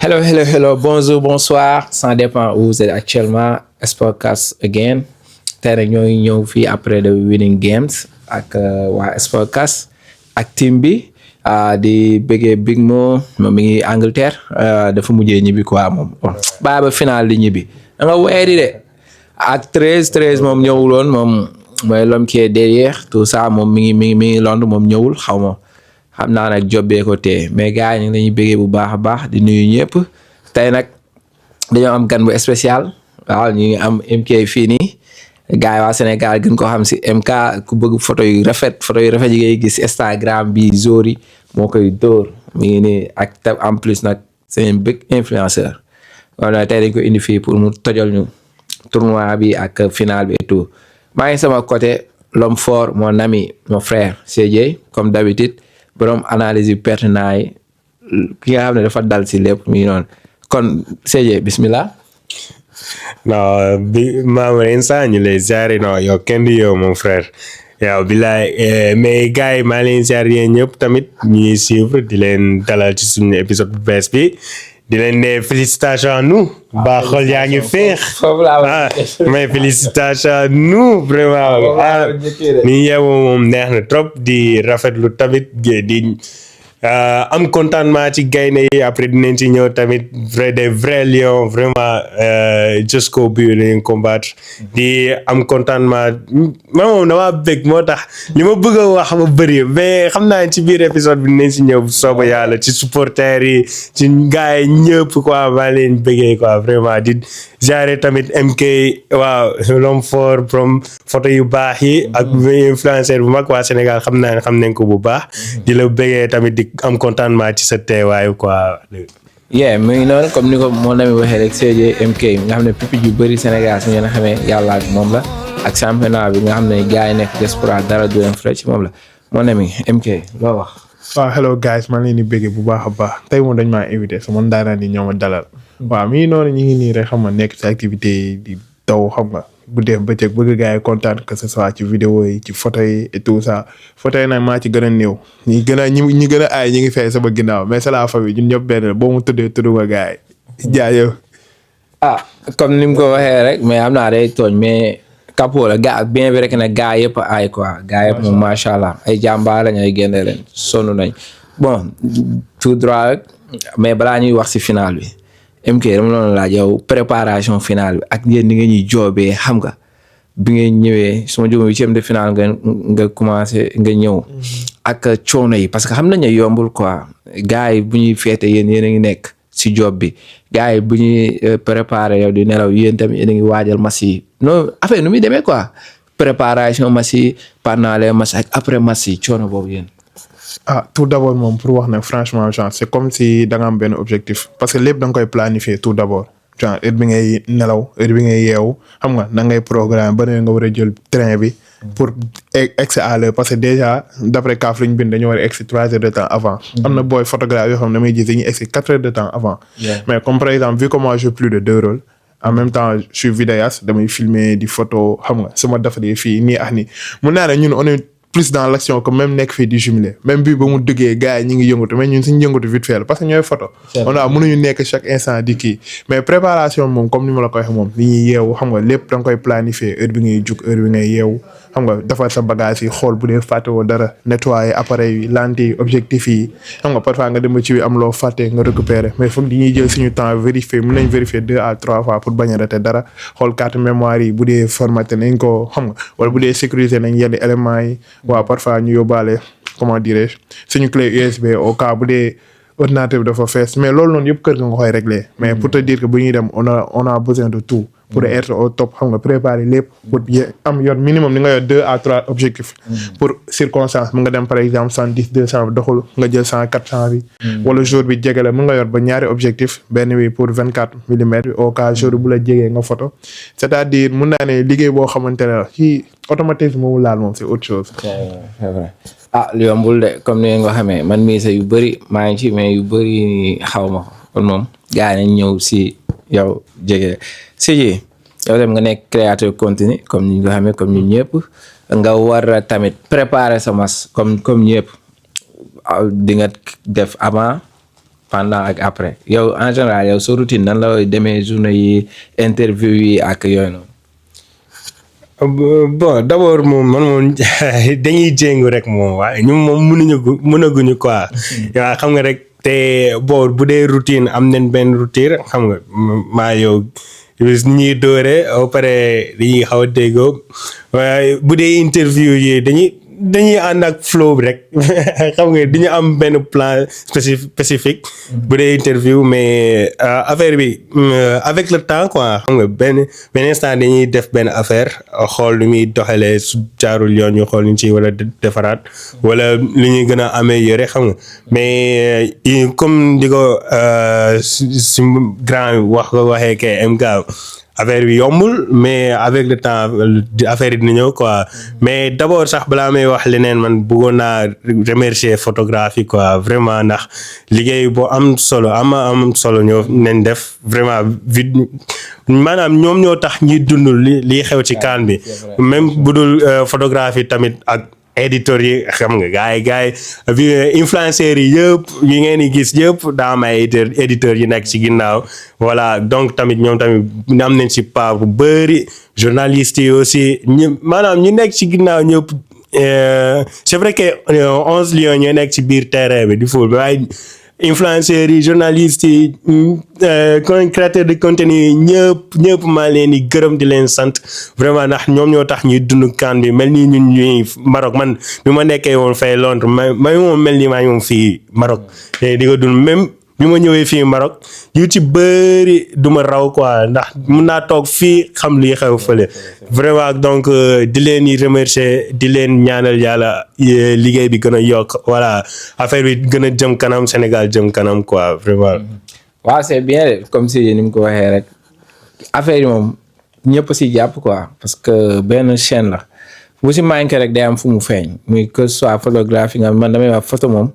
Hello. Bonjour, bonsoir. Ça dépend où vous êtes actuellement. Sportcast again. Tey nag ñoo ngi ñëw fii après the winning games ak waa Sportcast ak team bi di bëggee Big Mo moom mi ngi Angleterre dafa mujjee ñibbi quoi moom baa ba final di ñibbi da nga weeri de ak 13 moom ñëwuloon moom mooy l'homme qui est derrière tout ça moom mi ngi Londres moom ñëwul xaw ma xam naa nag jobbee ko tee mais gars yi ñu ngi lañuy bëggee bu baax a baax di nuyu ñëpp tey nag dañoo am gan bu spécial waaw ñu ngi am MK fii nii gars yi waa Sénégal gën ko xam si MK ku bëgg photo yu rafet yi ngay gis Instagram bi Zori moo koy dóor mi ngi nii ak en plus nag c'est un big influenceur wala tey dañ ko indi fii pour mu tojal ñu tournoi bi ak final bi et tout maa ngi sama côté l'homme fort mon ami mon frère CJ comme d'habitude borom analyse yu pertinent yi ki nga xam ne dafa dal si lépp mi ngi noonu kon CJ bismillah. non bi maama instant ñu lay ziare non yow kenn du yow mon frère yow bilaay mais gars yi maa leen ziare yéen ñëpp tamit ñuy suivre di leen dalal ci suñu épisode bu bees bi di leen ne félicitations à nous ba xol yaa ngi féex mais félicitations à nous vraiment ni yow moom neex na trop di rafetlu tamit di am contentement ci gaynde yi après dinañ ci ñëw tamit des vrais lions vraiment jusqu'au but lañ combattre di am contentement moom dama bëgg moo tax li ma bëgg a wax ba bëri mais xam naa ci biir épisode bi dinañ ci ñëw sooba yàlla ci supporters yi ci gars yi ñëpp quoi maa leen bëggee quoi vraiment di jaare tamit MK waaw l'homme fort from photo yu baax yi ak influenceur bu mag waa Sénégal xam nañ ko bu baax di la bëggee tamit di am contentement ci sa teewaayu quoi. mu ngi noonu comme ni ko moo nami waxee rek CJ MK nga xam ne pupille yu bëri Sénégal su ngeen a xamee yàlla ak moom la ak championnat bi nga xam ne gars yi nekk diaspora dara du leen frais ci moom la moo nami MK loo wax. waaw hello guys maa ngi leen di bëggee bu baax a baax tey moom dañ maa invité sama ndaanaan yi ñoo ma dalal waaw mi ngi noonu ñu ngi nii rek xam nga nekk ci activité yi di daw xam nga bu dee bëccëg bëgg gars yi kontaan que ce soit ci vidéo yi ci photo yi et tout ça photo yi nag maa ci gën a néew ñi gën a aay ñi ngi fay sama ginnaaw mais c'est la famille ñun ñëpp benn boo mu tuddee tudd nga gars yi jaajëf. comme ni mu ko waxee rek mais am naa day tooñ mais capot la gaa bien vrai que ne gaa yëpp aay quoi gaa yëpp moom macha allah ay jàmbaar lañ ay génne leen sonn nañ bon tout droit rek mais balaa ñuy wax si final bi MK dama doon laaj yow préparation finale bi ak yéen ni nga ñuy joobee xam nga bi ngeen ñëwee suma jógee huitième de finale nga commencé nga ñëw ak coono yi parce que xam nañ ne yombul quoi gars yi bu ñuy féete yéen a ngi nekk si job bi gars yi bu ñuy préparer yow di nelaw yéen tamit yéen a ngi waajal match yi non affaire nu muy demee quoi préparation match yi pendant les matchs ak après match yi coono boobu yéen. Tout d'abord moom pour wax nag franchement genre c'est comme si da nga am benn objectif parce que lépp da nga koy planifier tout d'abord genre heure bi ngay nelaw heure bi ngay yeewu xam nga na ngay programme ba ne nga war a jël train bi pour egsi à l'heure parce que déjà d'après CAF lu ñu bind dañoo war a egsi 3 heures de temps avant. am na booy photographe yoo xam ne damay gis dañuy egsi 4 heures de temps avant. mais comme par exemple vu que moi je joue plus de 2 rôles. en même temps je suis vidéaste damay filmer di photo xam nga sama defaree fii nii ak nii mun naa ne ñun on est plus dans l'action que même nekk fii di jumeler même bii ba mu duggee gars yi ñu ngi yëngatu mais ñun suñu yëngatu vite fait la parce que ñooy photo on a mënuñu nekk chaque instant di kii mais préparation moom comme ni ma la ko waxee moom li ñuy yeewu xam nga lépp da nga koy planifier heure bi ngay jug heure bi ngay yeewu xam nga defar sa bagage yi xool bu dee fàttewoo dara nettoyer appareil yi lentille yi objectif yi xam nga parfois nga dem ba ci bi am loo fàtte nga récupérer mais foog dañuy jël suñu temps vérifier mën nañ vérifier 2 à 3 fois pour bañ a rater dara xool carte mémoire yi bu dee formaté nañ ko xam nga wala bu dee sécuriser nañ yenn éléments yi waaw parfois ñu yóbbaale comment dirais-je suñu clé USB au cas bu dee ordinateur bi dafa fees mais loolu noonu yëpp kër ga nga koy régler mais pour te dire que bu ñuy dem on a besoin de tout pour être au top xam nga préparer lépp pour am yor minimum ni nga yor 2 à 3 objectifs pour circonstance mu nga dem par exemple 110 200 bi doxul nga jël 100 400 bi wala jour bi jege la mu nga yor ba ñaari objectif benn bi pour 24 millimètres bi au cas jour bu la jegee nga photo c'est-à-dire mun naa ne liggéey boo xamante ne la ci automatisme moomu laal moom c'est autre chose. c'est vrai li yombul de comme ni nga xamee man mii sa yu bëri maa ngi ci mais yu bëri xaw ma ko kon moom gars yi nañ ñëw si yow jege CJ yow dem nga nekk créateur contenu comme ni nga xamee comme ñun ñëpp nga war a tamit préparer sa mas comme ñëpp di nga def avant pendant ak après yow en général yow sa routine nan la demee journée yi interview yi ak yooyu noonu. bon d'abord moom man moom dañuy jéngu rek moom waaye ñun moom mënaguñu quoi waaw xam nga rek te bon bu dee routine am nañ benn routine xam nga maa yow ñuy doore ba pare dañuy xaw a déggoo waaye bu dee interview yi dañuy ànd ak flow bi rek xam nga dañu am benn plan spécifique bu dee interview mais affaire bi avec le temps quoi xam nga benn instant dañuy def benn affaire xool lu muy doxalee su jaarul yoon ñu xool ñu ci wala defaraat wala li ñuy gën a améliorer xam nga mais comme di ko si grand waxee ke MK affaire bi yombul mais avec le temps affaire yi dina ñëw quoi mais d'abord sax balaa may wax leneen man bëggoon naa remercier photographie quoi vraiment ndax liggéey boo am solo ñoo nañ def vraiment maanaam ñoom ñoo tax ñuy dund li xew ci CAN bi même bu dul photographie tamit ak éditeurs yi xam nga gars yi influenceurs yi yëpp yi ngeen di gis yëpp daa am ay éditeurs yi nekk ci ginnaaw voilà donc tamit ñoom tamit am nañ ci part bu bëri journalistes yi aussi maanaam ñu nekk ci ginnaaw ñëpp c'est vrai que 11 lions ñoo nekk ci biir terrain bi di ful waaye influenceurs yi journalistes yi créateurs de contenu yi ñëpp maa leen di gërëm di leen sant vraiment ndax ñoom ñoo tax ñuy dund CAN bi mel ni ñun ñuy Maroc man bi ma nekkee woon fay Londres may moom mel ni maa ngi moom fii Maroc te di ko dund même bi ma ñëwee fii Maroc yu ci bëri du ma raw quoi ndax mun naa toog fii xam lii xew fële vraiment donc di leen di remercier di leen ñaanal yàlla liggéey bi gën a yokk voilà affaire bi gën a jëm kanam Sénégal jëm kanam quoi vraiment. waaw c'est bien comme si ni mu ko waxee rek affaire yi moom ñëpp si jàpp quoi parce que benn chaîne la bu si manqué rek day am fu mu feeñ muy que ce soit photographie nga man damay wax photo moom.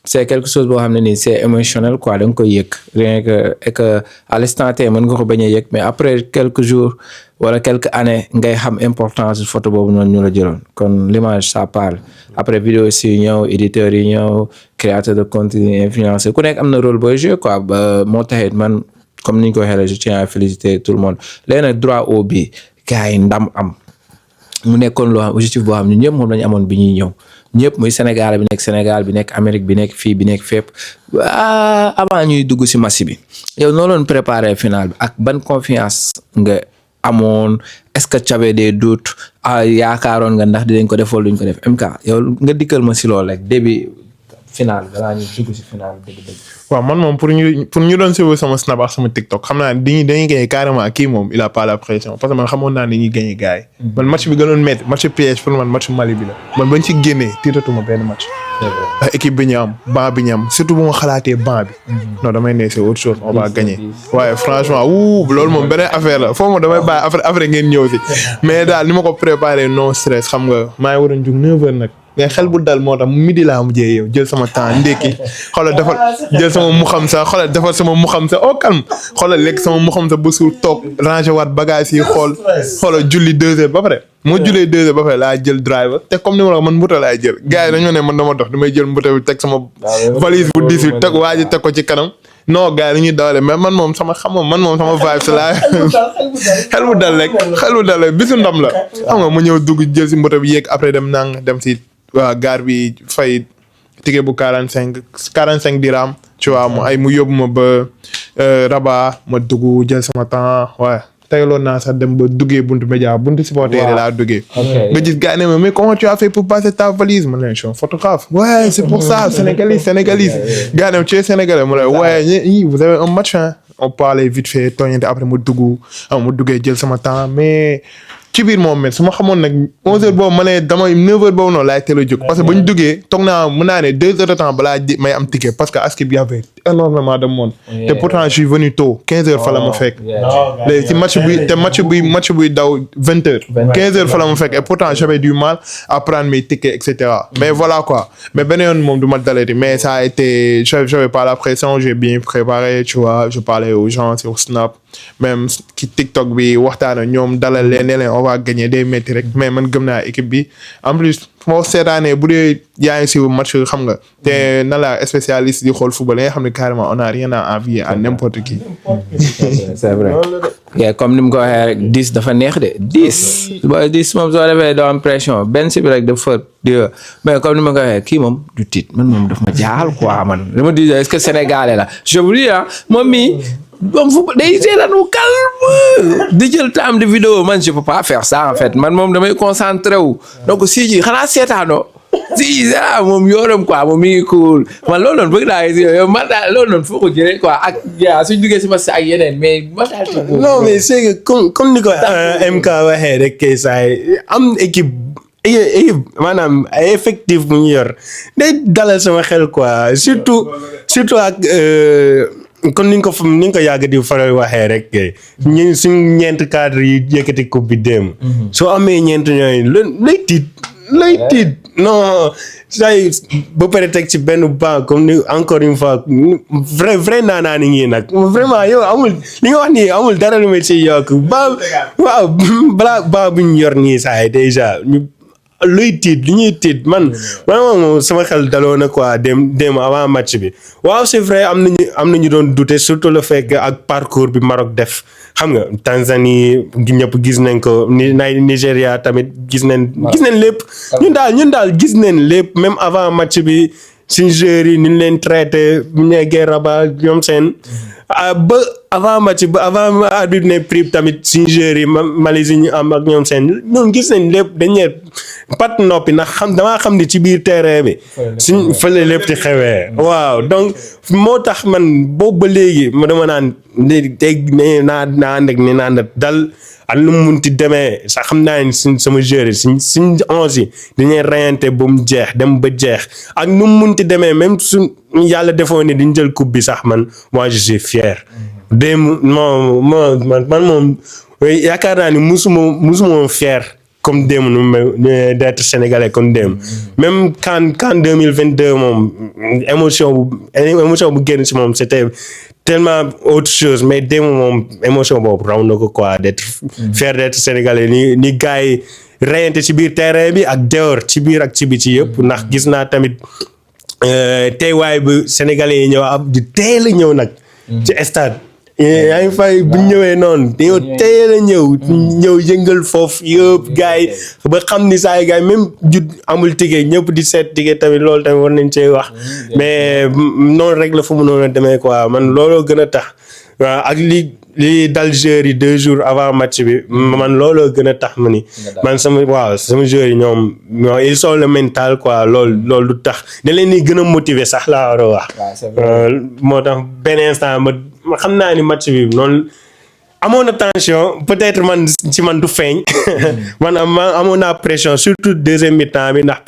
c'est quelque chose boo xam ne nii c'est émotionnel quoi da nga koy yëg rien que et que à l'instant T mën nga ko bañ a yëg mais après quelques jours wala quelques années ngay xam importance photo boobu noonu ñu la jëloon kon l'image ça parle après vidéo si ñëw éditeurs yi ñëw créateur de contenu influenceur ku nekk am na rôle booy jouer quoi ba moo taxit man comme ni ñu ko waxee je tiens à féliciter tout le monde léegi nag droit au but gars yi ndam am mu nekkoon loo xam objectif boo xam ne ñëpp moom lañu amoon bi ñuy ñëw ñëpp muy Sénégal bi nekk Amérique bi nekk fii bi nekk fépp avant ñuy dugg ci match bi yow noo doon préparer final bi ak ban confiance nga amoon est-ce que tu avais des doutes yaakaaroon nga ndax dinañ ko def wala duñ ko def MK yow nga dikkal ma ci loolu rek début final balaa ñuy dugg ci final dëgg-dëgg. waaw man moom pour ñu doon suivre sama Snap ak sama TikTok xam naa dañuy gagné carrément kii moom il a pas la pression parce que man xamoon naa dañuy gagné gars yi. man match bi gënoon métti match piège pour man match Mali bi la. man bañ ci génnee tiitatuma benn match. ak équipe bi ñu am banc bi ñu am surtout bu ma xalaatee banc bi. non damay ne c'est autre chose on va gagner. waaye franchement loolu moom beneen affaire la foofu moom damay bàyyi après ngeen ñëw si mais daal ni ma ko préparé non stress xam nga maa ngi waroon jug 9h nag. mais xel bu dal moo tax midi laa mujjee yow jël sama temps ndékki xoolal defal jël sama mu xam sa xoolal defal sama mu xam sa au calme xoolal lekk sama mu xam sa ba suur toog ranger waat bagage yi xoolal julli 2h ba pare moo jullee 2h ba pare laa jël driver te comme ni ma la man mbuta laay jël gars yi dañoo ne man dama dox damay jël mbuta bi teg sama valise bu 18 teg waa ji teg ko ci kanam non gars yi dañuy dawale mais man moom sama vibe sa laa xel bu dal rek bisu ndam la xam nga mu ñëw dugg jël si mbuta bi yéeg après dem si waaw gaar bi fay ticket bu 45 dirham tu vois mu yóbbu ma ba Rabat ma dugg jël sama temps waaye teyloon naa sax dem ba duggee buntu supporter yi laa duggee. nga gis gars yi ne ma mais comment tu as fait pour passer ta valise ma ne je suis un photographe. ouais c'est pour ça sénégalais gars yi ne tu es sénégalais ma ne ouais vous avez un match hein on parlait vite fait tooñante après ma duggee jël sama temps mais. ci biir moom mais su ma xamoon nag 11h boobu ma ne damay 9h boobu noonu laay teel a jóg parce que ba ñu duggee toog naa mën naa ne 2 heures de temps balaa may am ticket parce que aski bi y avait énormément de monde te pourtant je suis venu tôt 15h fa la ma fekk léegi ci match buy daw 20h 15h fa la ma fekk et pourtant j'avais du mal à prendre mes tickets et cetera mais voilà quoi mais beneen yoon moom du ma dalati mais ça a été j'avais pas la pression j'ai bien préparé tu vois je parlais aux gens sur Snap même ki TikTok bi waxtaan ak ñoom dalal leen on va gagner day métti rek mais man gëm naa équipe bi en plus moo seetaanee bu dee yaa ngi si match xam nga te na la spécialiste di xool football nga xam ne carrément on a rien à envier à n'importe qui. c'est vrai yeah, comme ni mu ko waxee rek 10 dafa neex de 10 ba 10 moom soo defee doo am pression benn si bi rek dafa mais comme ni ma ko waxee kii moom du tiit man moom daf ma jaaxal quoi man dama di est-ce que sénégalais la je vous dis moom mii moom fu day seetaan wu calme di jël temps de vidéo man je peux pas faire ça en fait man moom damay concentré wu donc si ji xanaa seetaanoo si moom yoonam quoi moom mi ngi cool man loolu noonu bëgg naa yow man daal loolu noonu foo ko jëlee quoi ak suñ duggee si ma ak yeneen mais ma daal non mais c'est que comme ni ko MK waxee rek kay saay am équipe maanaam ay effectif bu ñu yor day dalal sama xel quoi surtout ak kon ni nga ko yàgg di faral waxee rek ñu suñ ñeent cadre yi yëkkati coupe bi dem soo amee ñeent ñooyu lay tiit non say ba pare teg ci benn banc comme ni encore une fois vrai naanaa ni ngi nag vraiment yow amul li nga wax nii amul dara lu ma ci yokk waaw balaa ba bu ñu yor nii saay déjà luy tiit li ñuy tiit man moom sama xel daloo na quoi dem avant match bi waaw c'est vrai am nañu doon douter surtout le fait que ak parcours bi Maroc def xam nga Tanzanie ñëpp gis nañ ko Nigéria tamit gis nañ lépp ñun daal gis nañ lépp même avant match bi suñu joueurs yi ni ñu leen traité bu ñu nekkee Rabat ñoom seen ba avant match ba avant arbitre ne prime tamit suñu joueurs yi Malaisie ñu am ak ñoom seen ñoom gis nañ lépp dañuy pat noppi ndax damaa xam ni ci biir terrain bi suñ fële lépp ci xewee waaw donc moo tax man boobu ba léegi ma dama naan teg naa ànd ak ne naan dal ak lu mu munti demee sax xam naa ne sama joueur suñ 11 yi dañuy reyante ba mu jeex dem ba jeex ak nu mu munti demee même suñ yàlla defoon ne diñ jël coupe bi sax man moi je suis fier man moom yaakaar naa ni musuma fier comme démb d'être sénégalais comme démb même CAN 2022 moom émotion bu génn ci moom c'était tellement autre chose mais démb moom émotion boobu raw na ko quoi d'être fier d'être sénégalais ni gars yi reyante ci biir terrain bi ak dehors ci biir ak ci biti yëpp ndax gis naa tamit teewaay bu sénégalais yi ñëw di teel a ñëw nag ci stade yaa ngi fay bu ñëwee noonu dañoo teel a ñëw yëngal foofu yëpp gars yi ba xam ni saa yi gars yi même jut amul ticket ñëpp di seet ticket tamit loolu tamit war nañ cee wax mais noonu rek la fu mu noonu a demee quoi man looloo gën a tax waaw ak li dal joueurs yi 2 jours avant match bi man looloo gën a tax ma ni man sama joueurs yi ñoom ils sont le mental quoi loolu du tax da leen ni gën a motiver sax laa war a wax moo tax benn instant ma xam naa ni match bi noonu amoon na tension peut-être man du feeñ man amoon naa pression surtout deuxième mi-temps bi ndax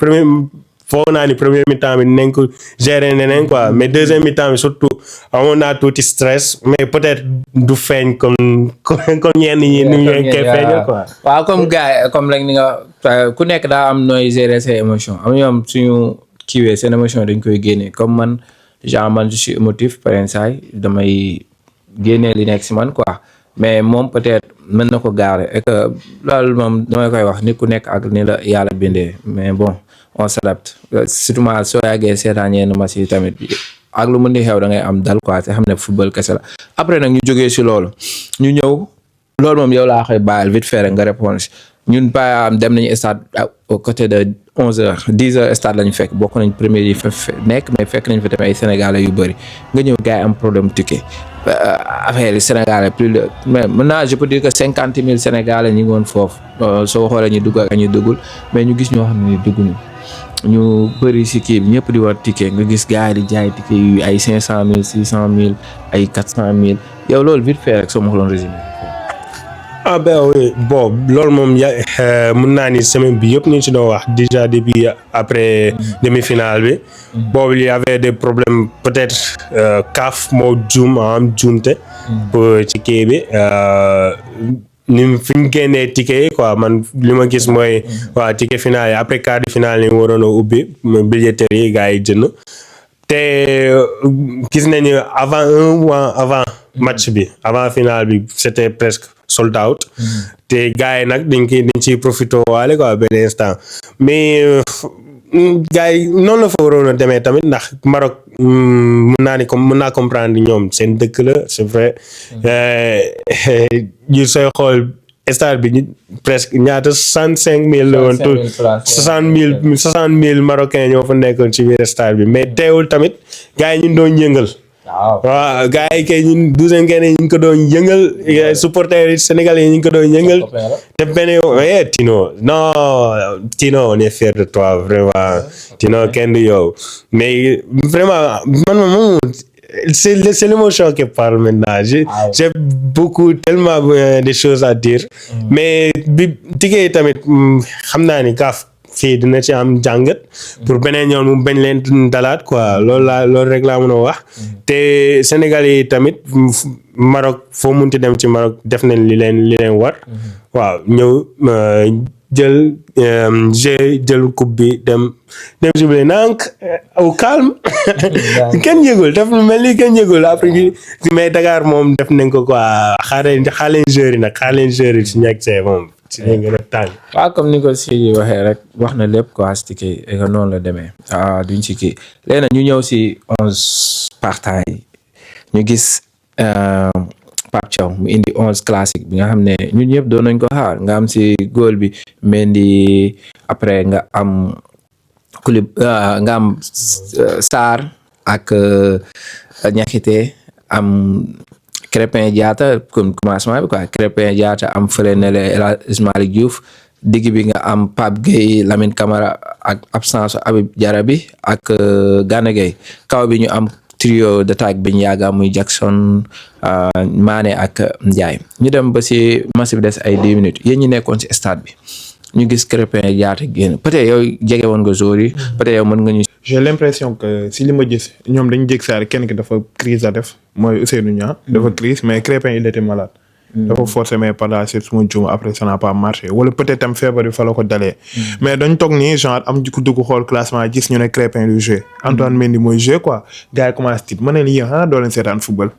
foog naa ni premier mi-temps bi nañ ko gérer neneen quoi mais deuxième mi-temps bi surtout amoon naa tuuti stress mais peut-être du feeñ comme ñenn ñi ni ñu koy feeñal quoi. waaw comme gars comme rek ni nga ku nekk daa am nooy gérer ses émotions am ñoom suñu kiiwee seen émotion dañ koy génne comme man je suis émotif par exemple damay génne li nekk si man quoi mais moom peut-être mën na ko garer et que loolu moom damay koy wax nit ku nekk ak ni la yàlla bindee mais bon. on s'adapte surtout soo yàggee seetaan yenn match yi tamit ak lu mën di xew da ngay am dal quoi te xam ne football kese la après nag ñu jógee si loolu ñu ñëw loolu moom yow laa koy bàyyil vite fait nga répondre ñun pa dem nañu stade au côté de 11h 10h stade lañu fekk bokk nañ premier yi fa nekk mais fekk nañ fa tamit ay sénégalais yu bëri nga ñëw gars yi am problème ticket affaire yi sénégalais plus de mais maintenant je peux dire que 50 000 sénégalais ñi ngi woon foofu soo xoolee ñu dugg ak ñu duggul mais ñu gis ñoo xam ne dugguñu ñu bëri si kii bi ñëpp di war ticket nga gis gars yi di jaay ticket yu ay 500 000 600 000 ay 400 000 yow loolu vite fait rek soo ma ko doon résumé. ah ben oui bon loolu moom mën naa ni semaine bi yëpp ñu ci doon wax déjà depuis après demi-finale bi boobu il y avait des problèmes peut-être CAF moo juumte pour ci kii bi ni fi ñu génnee ticket yi quoi man li ma gis mooy waa ticket finale yi après quart de finale yi waroon a ubbi billetterie yi gars yi jënd te gis nañu avant un mois avant match bi avant finale bi c'était presque sold out te gars yi nag dañ ciy profité waale quoi benn instant mais gars yi noonu la fa waroon a demee tamit ndax Maroc mën naa comprendre ñoom seen dëkk la c'est vrai ñu sooy xool stade bi presque ñaata 65,000 la woon tout 60,000 Marocains ñoo fa nekkoon ci biir stade bi mais teewul tamit gars yi ñu doon yëngal. waaw gars yi kay ñun 12 ñu ngi ko doon yëngal supporters yi sénégalais yi ñu ngi ko doon yëngal te benn Tino non Tino on est fier de toi vraiment Tino kenn du yow mais vraiment man moom c'est l'émotion qui parle maintenant j'ai beaucoup tellement de choses à dire mais bi tigee tamit xam naa ni kaaf fii dina ci am jàngat pour beneen yoon mu bañ leen dalaat quoi loolu rek laa mën a wax te Sénégal yi tamit Maroc foo munti dem ci Maroc def nañ li leen war waaw ñëw jël coupe bi dem jublee nank au calme kenn yëgul daf mel ni kenn yëgul après mais Dakar moom def nañ ko quoi xaar leen joueurs yi si ñàkk see moom si lañ gën a tàng. waaw comme ni ko si waxee rek wax na lépp quoi si kii et que noonu la demee duñ si kii léegi nag ñu ñëw si 11 partants yi ñu gis Pape Thiaw mu indi 11 classique bi nga xam ne ñun ñëpp doon nañ ko xaar nga am si góol bi Mendy après nga am nga am Sarr ak Niakhaté am Crépin Diatta comme commencement bi quoi Crépin Diatta am fële ne la El Hadji Malick Diouf digg bi nga am Pape Gueye Lamine Camara ak absence Habib Diarra bi ak Gana Gueye kaw bi ñu am trio d'attaque bi ñu yàgga muy Jackson Mané ak Ndiaye ñu dem ba si match bi des ay 10 minutes yéen ñi nekkoon si stade bi ñu gis Crépin Diatta génn peut-être yow jege woon nga joueur yi peut-être yow mën nga ñu. j'ai l'impression que si li ma gis ñoom dañu jég saar kenn ki dafa crise a def mooy Ousseynou Niang dafa crise mais Crépin il était malade dafa forcé mais par la suite suma juum après ça n'a pas marché wala peut-être tam feebar bi fa la ko dalee mais dañ toog nii genre am ku dugg xool classement gis ñu ne Crépin du jeu Antoine Mendy mooy jeu quoi gars yi commencé tiit ma ne leen yéen xanaa doo leen seetaan football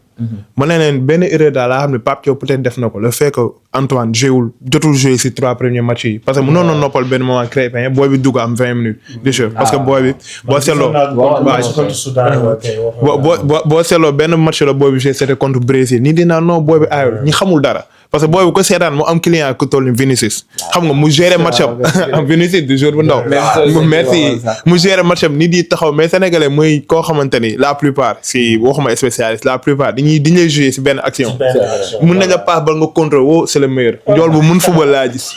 ma ne leen benn erreur daal laa xam ne Pape Thiaw peut-être def na ko le fait que Antoine jotul joué si 3 premiers matchs yi parce que mënoon na noppal benn moment Crépin booy bi dugg am 20 minutes de jeu parce que booy bi boo seetloo boo seetloo benn match la booy bi joué c'était contre Brésil nii dinaa non booy bi aayul ñi xamul dara parce que booy bi ko seetaan mu am client ku toll ni Vinicius xam nga mu gérer match am Vinicius du jour bu ndaw merci mu gérer match am ni di taxaw mais sénégalais mooy koo xamante ni la plupart si waxuma spécialiste la plupart dañuy jouer si benn action mun nañ la passe bal nga contrôle woo c'est le meilleur njool bu mun football laa gis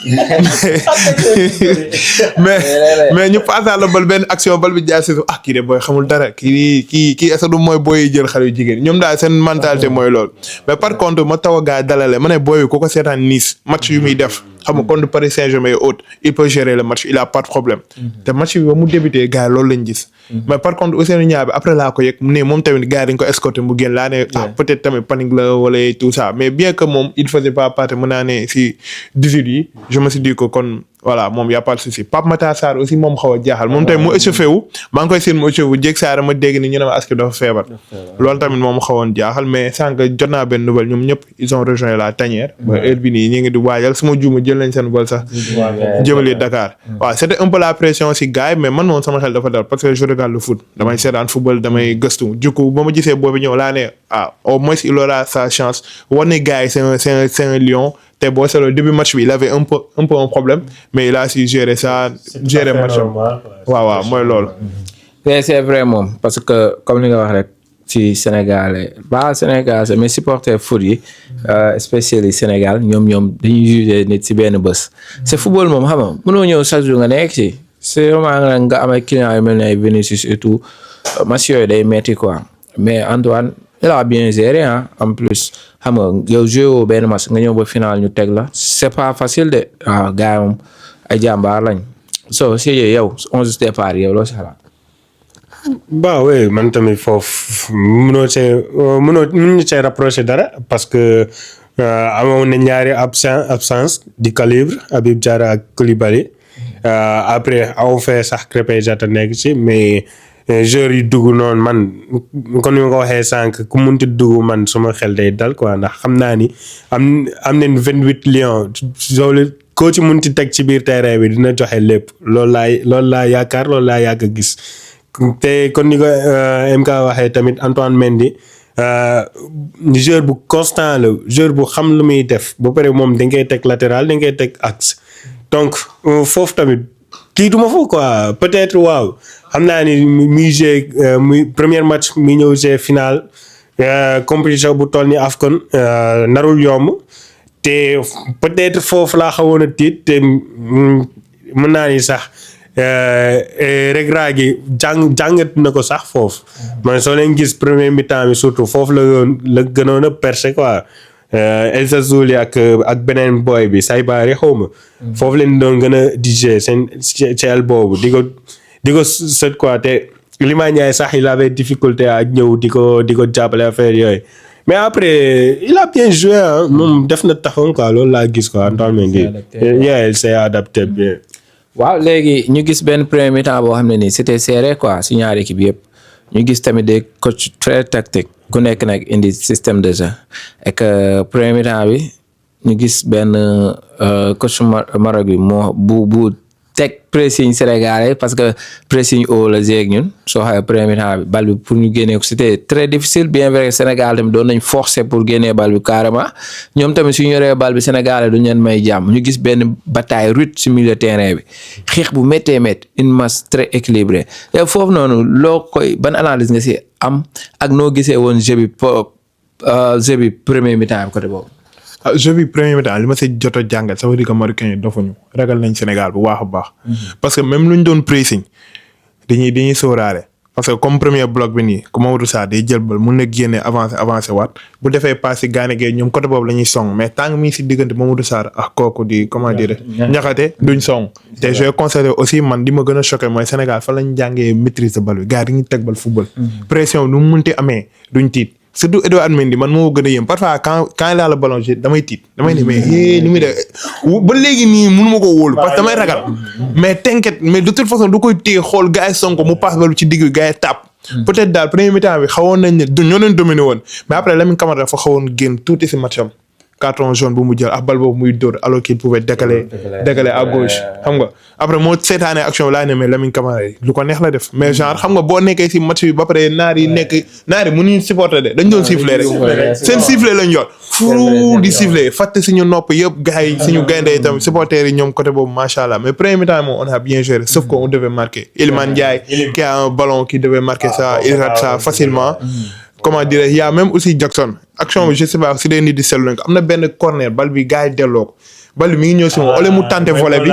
mais ñu passal la bal benn action bal bi jaar si kii de booy xamul dara kii est-ce que du mooy booy jël xale yu jigéen ñoom daal seen mentalité mooy loolu mais par contre ma taw a gaa dalale ma ne booy ku ko seetaan Nice match yu muy def xam nga contre Paris Saint-Germain et autres il peut gérer le match il a pas de problème te match bi ba mu débuté gars yi loolu lañ gis mais par contre Ousseynou Niang bi après laa ko yëg mu ne moom tamit gars yi dañ ko escorté mu génn laa ne peut-être tamit panique la wala tout ça mais bien que moom il faisait pas partie mën naa ne si 18 yi je me suis dit que kon voilà moom y a pas de souci Pape Matar Sarr aussi moom xaw a jaaxal moom tamit mu échauffé wu maa ngi koy seen mu échauffé wu jéeg Sarr ma dégg ni ñu ne ma aski dafa feebar loolu tamit moom xawoon jaaxal mais sànq jot naa benn nouvelle ñoom ñëpp ils ont rejoint la tanière ba heure bi nii ñu ngi di waajal suma juuma jël nañ seen vol sax jëmale Dakar waaw c'était un peu la pression si gars yi mais man moom sama xel dafa dal parce que je regarde le foot damay seetaan football damay gëstu du coup ba ma gisee boobu ñëw laa ne au moins il aura sa chance war ne gars yi c'est un lion te boo seetloo début match bi il avait un peu un problème mais il a su gérer ça gérer match waaw mooy loolu c'est vrai moom parce que comme li nga wax rek ci Sénégal mais supporter foot yi spécial yi Sénégal ñoom dañuy juger nit ci benn bés c'est football moom xam nga mënoo ñëw chaque jour nga nekk ci c'est vraiment nga am ay clients yu mel ne ay Vinicius et tout match yooyu day metti quoi mais Antoine il a bien géré en plus xam nga yow joué woo benn match nga ñëw ba final ñu teg la c'est pas facile de waaw gars moom ay jàmbaar lañ so si yow 11 départ yow loo si xalaat. Bah oui man tamit foofu mënuñu cee rapproché dara parce que amoon na ñaari absence du calibre Habib Diarra ak Koulibaly après aw fee sax Krépin Diatta nekk ci mais joueurs yi dugg noonu man kon ni ma ko waxee sànq ku munti dugg man suma xel day dal quoi ndax xam naa ni am nañ 28 lions koo ci munti teg ci biir terrain bi dina joxe lépp loolu laa yaakaar loolu laa yàgg a gis te kon ni ko MK waxee tamit Antoine Mendy joueur bu constant la joueur bu xam lu muy def ba pare moom dañ koy teg latéral dañ koy teg axe donc foofu tamit tiituma foofu quoi peut-être waaw xam naa ni muy joué muy premier match mi ñëw joué final compétition bu toll ni AFCON narul yomb te peut-être foofu laa xawoon a tiit te mën naa ni sax Regra gi jàngat na ko sax foofu man soo leen gis premier mi-temps bi surtout foofu la gënoon a percé quoi El Zazouli ak beneen boy bi Saybari xawma foofu leen doon gën a digé seen ceel boobu di ko sët quoi te Iliman Ndiaye sax il avait difficulté ak ñëw di ko jàppale affaire yooyu mais après il a bien joué moom def na taxaw quoi loolu laa gis quoi Antoine Mendy il s'est adapté bien. waaw léegi ñu gis benn premier mi-temps boo xam ne nii c'était serré quoi si ñaari équipe yëpp ñu gis tamit des coach très tactique ku nekk nag indi système de jeu et que premier mi-temps bi ñu gis benn coach Maroc bi moo bu teg pressing sénégalais parce que pressing haut la jeeg ñun soo xoolee premier mi-temps bi bal bi pour ñu génnee ko c'était très difficile bien vrai que Sénégal tamit doon nañ forcer pour génnee bal bi carrément ñoom tamit suñu yoree bal bi sénégalais duñ leen may jàmm ñu gis benn bataille rude ci milieu terrain bi xeex bu méttee métti une masse très équilibrée et foofu noonu loo koy ban analyse nga si am ak noo gisee woon jeu bi premier mi-temps bi côté boobu. jeu bi premier mi-temps li ma si jot a jàngat ça veut dire que Marocains yi dofuñu ragal nañ Sénégal bu baax a baax. parce que même lu ñu doon pressing dañuy sóoraale parce que comme premier bloc bi nii comme Mamadou Sarr day jël bal mun na génne avancé waat bu defee passe si Gana Gueye ñoom côté boobu la ñuy song mais tant que mi si diggante Mamadou Sarr ak kooku di comment dire ñaxate duñ song. te je constaté aussi man li ma gën a choqué mooy Sénégal fa lañ jàngee maîtrise de bal bi gars yi dañuy teg bal football. pression nu mu munti amee duñ tiit. surtout Edouard Mendy man moo gën a yëm parfois quand il a le ballon damay tiit damay ne mais ni muy def ba léegi nii mënu ma ko wóolu parce que damay ragal mais t'inquiète mais de toute façon du koy téye xool gars yi sonko mu passe balu ci digg gars yi tàpp peut-être daal premier mi-temps bi xawoon nañ ne ñoo leen dominé woon mais après Lamine Camara dafa xawoon génn tuuti si match am carton jaune bu mu jël ak bal boobu muy dóor alors qu'il pouvait décaler à gauche xam nga après moo seetaanee action bi laa ne mais Lamine Camara yi lu ko neex la def mais genre xam nga boo nekkee si match bi ba pare naar yi mënuñu supporter de dañ doon siffler rek seen siffler lañ yor fu di siffler fàtte suñu nopp yëpp gars yi suñu gaynde yi tamit supporters yi ñoom côté boobu macha allah mais premier mi-temps moom on a bien géré sauf qu'on devait marquer Iliman Ndiaye qui a un ballon qui devait marquer ça il rate ça facilement. Comment dire, il y a même aussi Jackson action bi je sais pas si day nit di seetlu nañ ko am na benn corner bal bi gars yi delloo ko bal bi mi ngi ñëw si moom au lieu mu tenter volet bi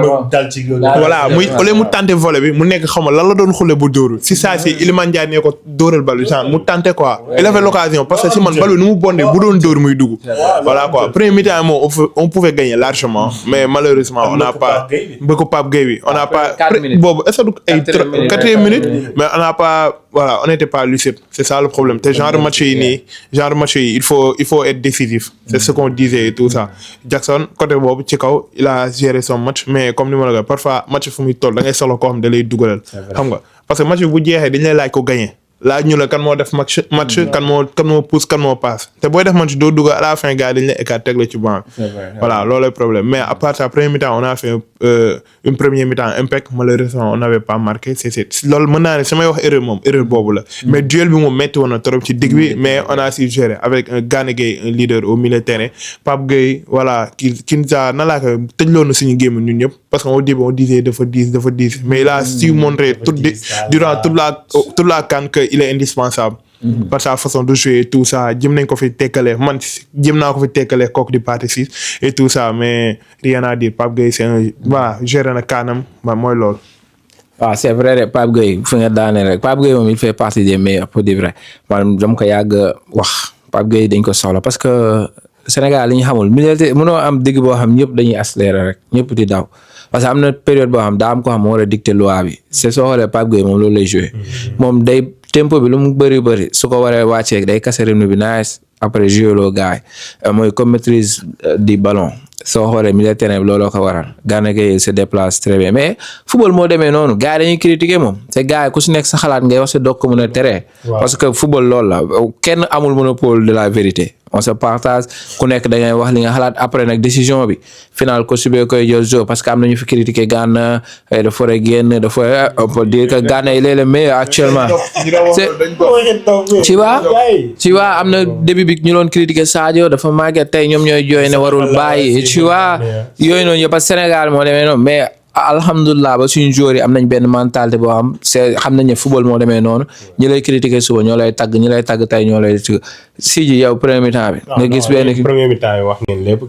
voilà muy au lieu mu tenter volet bi mu nekk xam nga lan la doon xule bu dóoru si saa si Iliman Ndiaye ne ko dóoral bal bi genre mu tenter quoi il avait l'occasion parce que si man bal bi nu mu bondé bu doon dóor muy dugg voilà quoi premier mi-temps moom on pouvait gagner largement mais malheureusement on n'a pas mbëkku Pape Gueye bi on n'a pas boobu est-ce que ay 4e minute mais on n'a pas voilà on n'était pas lucide c'est ça le problème te genre match yi nii il faut être décisif c'est ce qu'on disait et tout ça Jackson côté boobu ci kaw il a géré son match mais comme ni ma la ko parfois match fu muy toll da ngay soxla koo xam da lay dugalal xam nga parce que match bi bu jeexee dañ lay laaj ko gagné laaj ñu la kan moo def match kan moo pousse kan moo passe te booy def match doo dugal à la fin gars dañ lay écart teg la ci banc voilà loolu le problème mais à part ça premier mi-temps on a fait une première mi-temps impec malheureusement on n'avait pas marqué c'est loolu mën naa ne samay wax erreur boobu la mais duel bi moom métti woon na trop ci digg bi mais on a su gérer avec un Gana Gueye un leader au milieu de terrain Pape Gueye voilà qui nous a na laa ko tëjloon na suñu game ñun ñëpp parce que au début on disait dafa diis mais il a su montrer durant toute la CAN que il est indispensable par sa façon de jouer et tout ça jëm nañ ko fi tekkale man jëm naa ko fi tekkale kooku di partie 6 et tout ça mais rien à dire Pape Gueye c'est un voilà géré na kaanam mooy loolu. waaw c'est vrai de Pape Gueye fu nga daane rek Pape Gueye moom il fait partie des meilleurs pour dire vrai man dama ko yàgg wax Pape Gueye dañ ko soxla parce que Sénégal li ñu xamul militaire mënoo am digg boo xam ñëpp dañuy accélérer rek ñëpp di daw parce que am na période boo xam daa am ko xam moo war a dicter loi bi c'est soo xoolee Pape Gueye moom loolu lay jouer moom day tempo bi lu mu bëri su ko waree wàccee day casser rythme bi nice après jouer loo gars yi mooy comme maîtrise du ballon soo xoolee milieu terrain bi looloo ko waral Gana Gueye se déplace très bien mais football moo demee noonu gars yi dañuy critiquer moom te gars yi ku si nekk sa xalaat ngay wax sa doog ko mën a tere. parce que football loolu la kenn amul monopole de la vérité on se partage ku nekk da ngay wax li nga xalaat après nag décision bi final ko subee koy jël jo parce que am nañu fi critiquer Gana dafa war a génn dafa on peut dire que Gana il est le meilleur actuellement. tu vois am na début bi ñu doon critiquer Sadio dafa màgget tey ñoom ñooy jooy ne warul bàyyi tu vois yooyu noonu yëpp Sénégal moo demee noonu mais alhamdulilah ba suñu joueurs yi am nañ benn mentalité boo xam c'est xam nañ ne football moo demee noonu ñi lay critiquer suba ñoo lay tagg ñi lay tagg tey ñoo lay Sidi yow premier mi-temps bi. nga gis benn premier mi-temps bi wax ngeen lépp.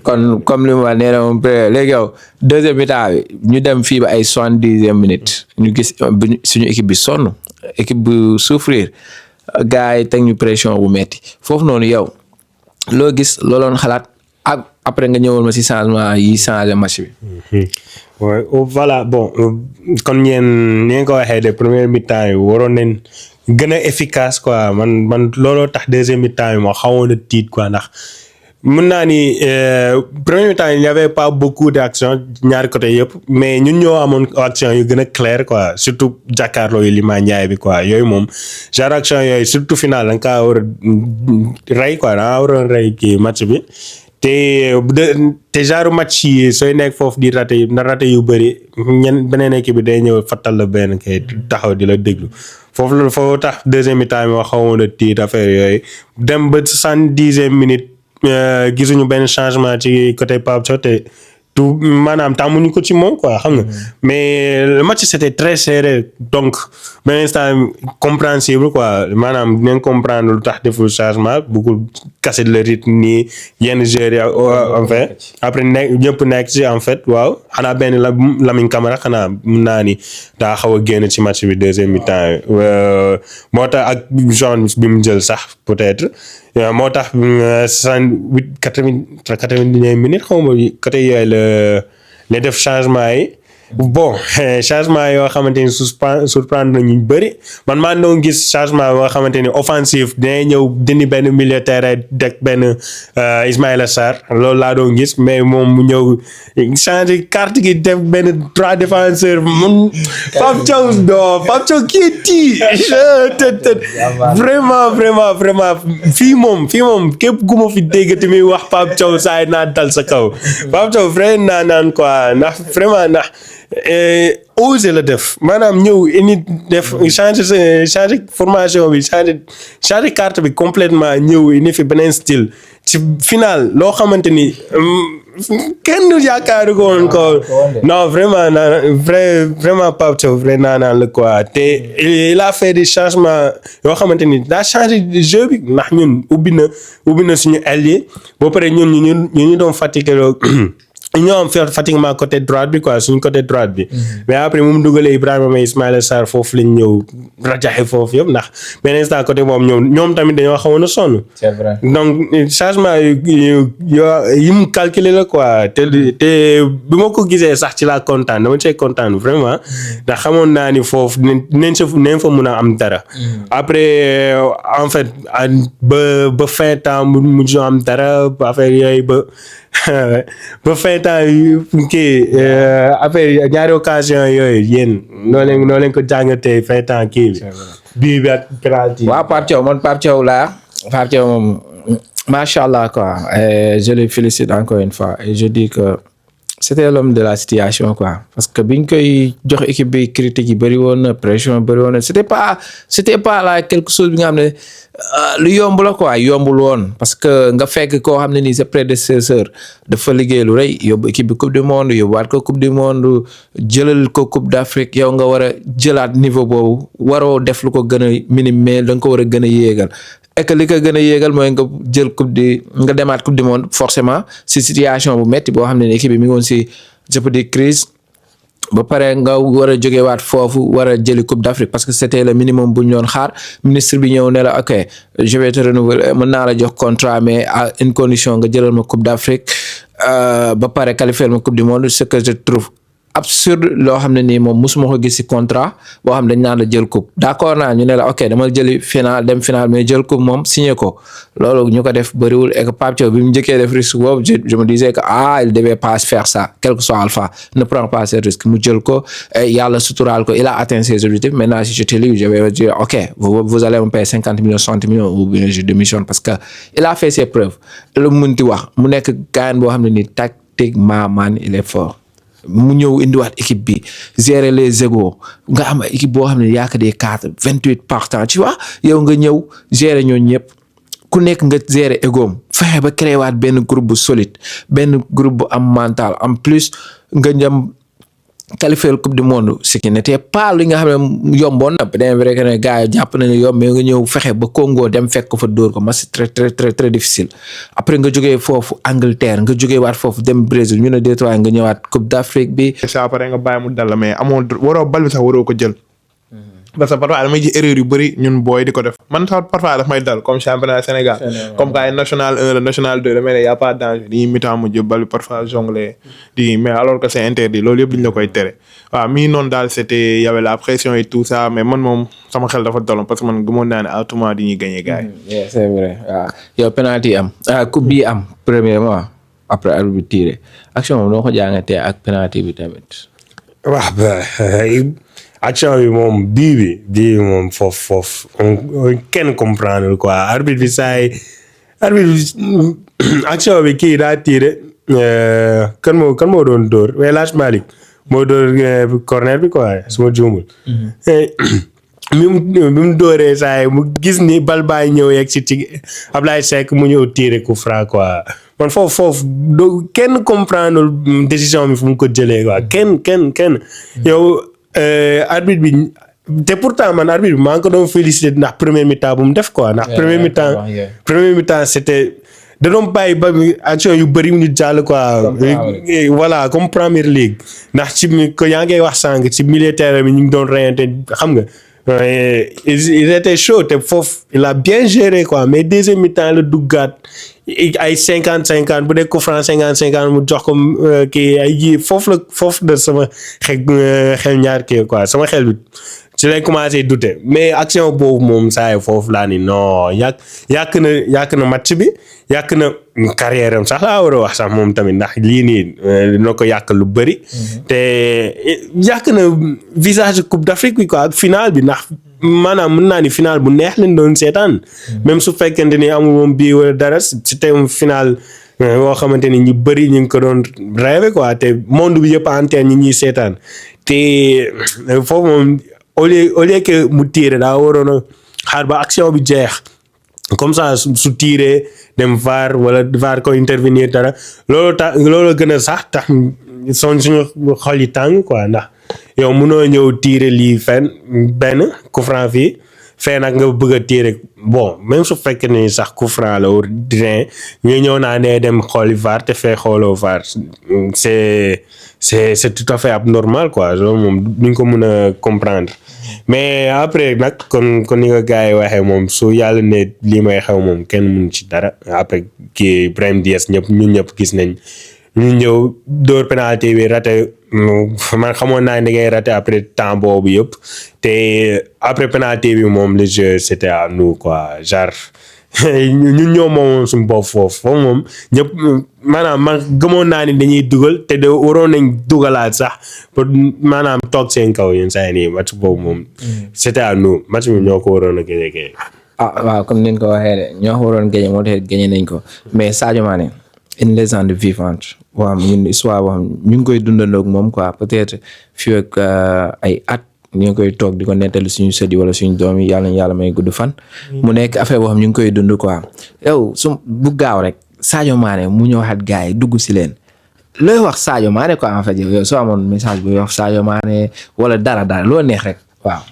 kon comme li ma nee na moom léegi yow deuxième mi-temps bi ñu dem fii ba ay 70e minute ñu gis suñu équipe bi sonn équipe bu souffrir gars yi teg ñu pression bu metti foofu noonu yow loo gis looloon xalaat ak après nga ñëwoon ma si changement yi changé match bi. voilà bon kon ñeen ko waxee de premier mi-temps yi waroon nañ gën a efficace quoi man looloo tax deuxième mi-temps yi moo xawoon a tiit quoi ndax mën naa ni premier mi-temps il n'y avait pas beaucoup d'action ñaari côté yëpp mais ñun ñoo amoon action yu gën a clair quoi surtout jàkkaarloo yi Iliman Ndiaye bi quoi yooyu moom genre action yooyu surtout final da nga kaa war a rey quoi da nga war a rey kii match bi te genre match yi sooy nekk foofu di raté yu bëri beneen équipe bi day ñëw fattal la benn kay taxaw di la déglu foofu tax deuxième mi-temps bi ma xawoon a tiit affaire yooyu dem ba 70e minute gisuñu benn changement ci côté Pape Thiaw te tout maanaam tàmmuñu ko ci moom quoi xam nga mais le match c'était très serré donc benn instant compréhensible quoi maanaam dinañ comprendre lu tax deful changement bëggul casser le rythme nii yenn joueurs yi en fait après ñëpp nekk ci en fait waaw xanaa benn Lamine Camara xanaa mun naa ni daa xaw a génn ci match bi deuxième mi-temps moo tax ak jaune bi mu jël sax peut-être moo tax 80 minutes xaw ma côté yooyu la def changement yi bon changement yoo xamante ni surprendre nañu bëri man maa doon gis changement yoo xamante ni offensif dinañ ñëw dindi benn milieu terrain deg benn Ismaïla Sarr loolu laa doon gis mais moom mu ñëw changer carte gi def benn 3 défenseurs mun Pape Thiaw kii vraiment fii moom képp gu ma fi dégg tamit wax Pape Thiaw saa naa dal sa kaw Pape Thiaw vraiment naan quoi ndax vraiment ndax osé la def maanaam ñëw nit def changer formation bi changer carte bi complètement ñëw ni fi beneen style ci final loo xamante ni kenn yaakaaru ko woon ko non vraiment vraiment Pape Thiaw vrai naanaan la quoi te il a fait des changements yoo xamante ni daa changé jeu bi ndax ñun ubbi na suñu allié ba pare ñun ñu doon fatigué ñoo am fatiguement côté droite bi quoi suñu côté droite bi mais après mu dugalee Ibrahima Ismaïla Sarr foofu lañ ñëw rajaxe foofu yëpp ndax benn instant côté boobu ñoom tamit dañoo xawoon a sonn. C'est vrai. Donc changement yi mu calculé la quoi te bi ma ko gisee sax ci laa kontaan dama cee kontaan vraiment ndax xamoon naa ni foofu nañ fa mun a am dara. Après en fait ba fin temps mu am dara affaire yooyu ba fin temps kii affaire ñaari occasion yooyu yéen noo leen ko jàngatee fin temps kii bi ak penalty. waaw Pape Thiaw Pape Thiaw moom macha allah quoi je le félicite encore une fois et je dis que c'était l'homme de la situation quoi parce que biñ koy jox équipe bi critique yi bëri woon na pression bëri woon na c'était pas là quelque chose bi nga xam ne lu yomb la quoi yombul woon parce que nga fekk koo xam ne nii sa prédécesseur dafa liggéey lu rëy yóbbu équipe bi coupe du monde yóbbuwaat ko coupe du monde jëlal ko coupe d'Afrique yow nga war a jëlaat niveau boobu waroo def lu ko gën a minime mais da nga ko war a gën a yéegal et que li ko gën a yéegal mooy nga jël nga demaat coupe du monde forcément si situation bu metti boo xam ne équipe bi mi ngi woon si je peux dire crise ba pare nga war a jógewaat foofu war a jëli coupe d'Afrique parce que c'était le minimum bu ñu doon xaar ministre bi ñëw ne la ok je vais te renouveler mën naa la jox contrat mais à une condition nga jëlal ma coupe d'Afrique ba pare qualifier ma coupe du monde ce que je trouve absurde loo xam ne nii moom mosuma ko gis si contrat boo xam ne dañ naan la jël coupe d'accord naa ñu ne la ok dama jëli final dem final mais jël coupe moom signé ko loolu ñu ko def bëriwul et que Pape Thiaw bi mu njëkkee def risque boobu je me disais que il devait pas faire ça quel que soit Alpha ne prend pas ce risque mu jël ko yàlla suturaal ko il a atteint ses objectifs maintenant si j'étais lui je vais dire ok vous allez me payer 50 millions 60 millions ou bien je démissionne parce que il a fait ses preuves lu mu munti wax mu nekk gaayan boo xam ne nii tactiquement man il est fort mu ñëw indiwaat équipe bi gérer les égos nga am équipe boo xam ne yaa ko des 28 partants tu vois yow nga ñëw gérer ñooñu ñëpp ku nekk nga gérer égoom fexe ba créé waat benn groupe bu solide benn groupe bu am mental en plus nga ñam qualifier coupe du monde ce qui n'était pas li nga xam ne yomboon na bien vrai que ne gars yi jàpp nañu yomb mais nga ñëw fexe ba Congo dem fekk ko fa dóor ko match très très très très difficile après nga jógee foofu Angleterre nga jógee waat foofu dem Brésil ñu ne détourné nga ñëwaat Coupe d'Afrique bi. ça après nga bàyyi mu dal mais amoo waroo bal bi sax waroo ko jël. parce que parfois damay ji erreur yu bëri ñun booy di ko def man sax parfois daf may dal comme championnat Sénégal comme que ay national 1 la national 2 damay ne y a pas de danger dañuy mi-temps mu jël bal bi parfois jonglé di mais alors que c'est interdit loolu yëpp dañ la koy tere waaw mii noonu daal c'était y avait la pression et tout ça mais man moom sama xel dafa daloon parce que man gëmoon naa ne à tout moment dañuy gagner gars yi. c'est vrai waaw yow penalty am coupe bi am premièrement après arbitre bi tiré action moom noo ko jàngatee ak penalty bi tamit. waaw action bi moom bii moom foofu kenn comprendre quoi arbitre bi saay action bi kii daa tiré kan moo doon dóor El Hadj Malick moo dóor corner bi quoi su ma juumul bi mu dóoree saay mu gis ni bal baay ñëw yegg si ci Ablaye Seck mu ñëw tiré coup franc quoi man foofu kenn comprendre décision bi fu mu ko jëlee quoi kenn yow arbitre bi te pourtant man arbitre bi maa ngi ko doon féliciter ndax premier mi-temps bu mu def quoi ndax premier mi-temps c'était da doon bàyyi ba action yu bëri ñu jàll quoi voilà comme Premier League ndax ci ko yaa ngay wax sànq ci militaire bi ñu ngi doon reyante xam nga il était chaud te foofu il a bien géré quoi mais deuxième mi-temps la duggaat ay 50-50 bu dee coup franc 50-50 mu jox ko kii ay ji foofu de sama xel ñaar kii quoi sama xel bi ci lay commencé douter mais action boobu moom saa yi foofu laa ni non yàq na match bi yàq na carrière am sax laa war a wax sax moom tamit ndax lii nii dina ko yàq lu bëri te yàq na visage Coupe d'Afrique bi quoi ak final bi ndax maanaam mën naa ni final bu neex leen doon seetaan même su fekkente ni amul moom bii wala dara c'était un final boo xamante ni ñu bëri ñu ngi ko doon rêvé quoi te monde bi yëpp entier ñi ñuy seetaan te foofu moom au lieu que mu tiire daa waroon a xaar ba action bi jeex comme ça su tiiree dem VAR wala VAR ko intervenir dara loolu gën a sax tax suñu xol yi tàng quoi ndax yow mënoo ñëw tiire lii benn coup franc fii fee nag nga bëgg a tiire bon même su fekkee ni sax coup franc la wala drain nga ñëw naa ne dem xooli VAR te fee xooloo VAR c'est tout à fait abnormal quoi loolu moom duñ ko mën a comprendre mais après nag kon ni nga gars yi waxee moom su yàlla ne lii may xew moom kenn mënu ci dara après kii Brahim Diaz ñun ñëpp gis nañ ñu ñëw dóor pénalité bi raté man xamoon naa ne da ngay raté après temps boobu yëpp te après pénalité bi moom le jeu c'était à nous quoi genre ñun ñoo moom suñu bopp foofu moom ñëpp maanaam man gëmoon naa ni dañuy dugal te de waroon nañ dugalaat sax pour maanaam toog seen kaw yéen saa yi nii match boobu moom c'était à nous match bi ñoo ko waroon a gagné kay. waaw comme ni nga ko waxee de ñoo ko waroon gagné moo tax gagné nañ ko mais Sadio Mané une légende vivante boo xam ñun histoire boo xam ñu ngi koy dundandoo ak moom quoi peut-être fii ak ay at ñu ngi koy toog di ko nettali suñu sët yi wala suñu doom yi yàlla may gudd fan. mu nekk affaire boo xam ñu ngi koy dund quoi yow su bu gaaw rek Sadio Mané mu ñëw waxaat gars yi dugg si leen looy wax Sadio Mané quoi en fait yow soo amoon message bu wax Sadio Mané wala dara loo neex rek waaw.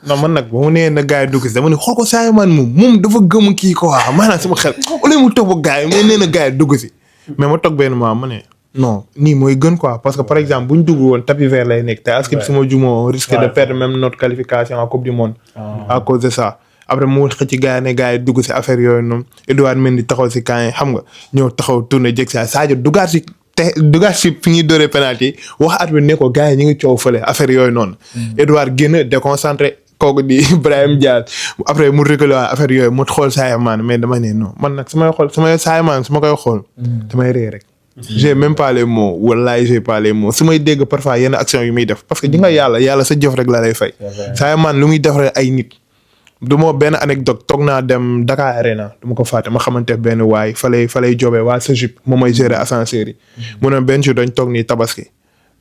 non man nag ba mu nee na gars yi dugg si dama ne xool ko Sadio Mané moom dafa gëm kii quoi maanaam sama xel au lieu mu topp gars yi mais nee na gars yi dugg si mais ma toog benn moment ma ne non nii mooy gën quoi parce que par exemple bu ñu dugg woon tapis vert lay nekk te est-ce que suma jumoo risque de perdre même notre qualification en coupe du monde à cause de ça après mu xëcc gars yi ne gars yi dugg si affaire yooyu noonu Edouard Mendy taxaw si camp yi xam nga ñëw taxaw tourné jég saa Sadio duggaat si te dugaat si fi ñuy dóoree penalty wax at bi ne ko gars yi ñu ngi coow fële affaire yooyu noonu. Edouard génn déconcentré kooku di Brahim Diaz après mu reculer waa affaire yooyu mu xool Sadio Mané mais dama ne non man nag su may Sadio Mané su ma koy xool. damay ree rek. j'ai même pas les mots wallahi j'ai pas les mots su may dégg parfois yenn action yu muy def parce que di nga yàlla sa jëf rek la lay fay. Sadio Mané lu muy def rek ay nit. du ma benn anecdote toog naa dem Dakar Arena du ma ko fàtte ma xamante benn waay fa lay jobee waa Sejip moom mooy gérer ascenseur yi. mu ne benn jour dañ toog nii tabaski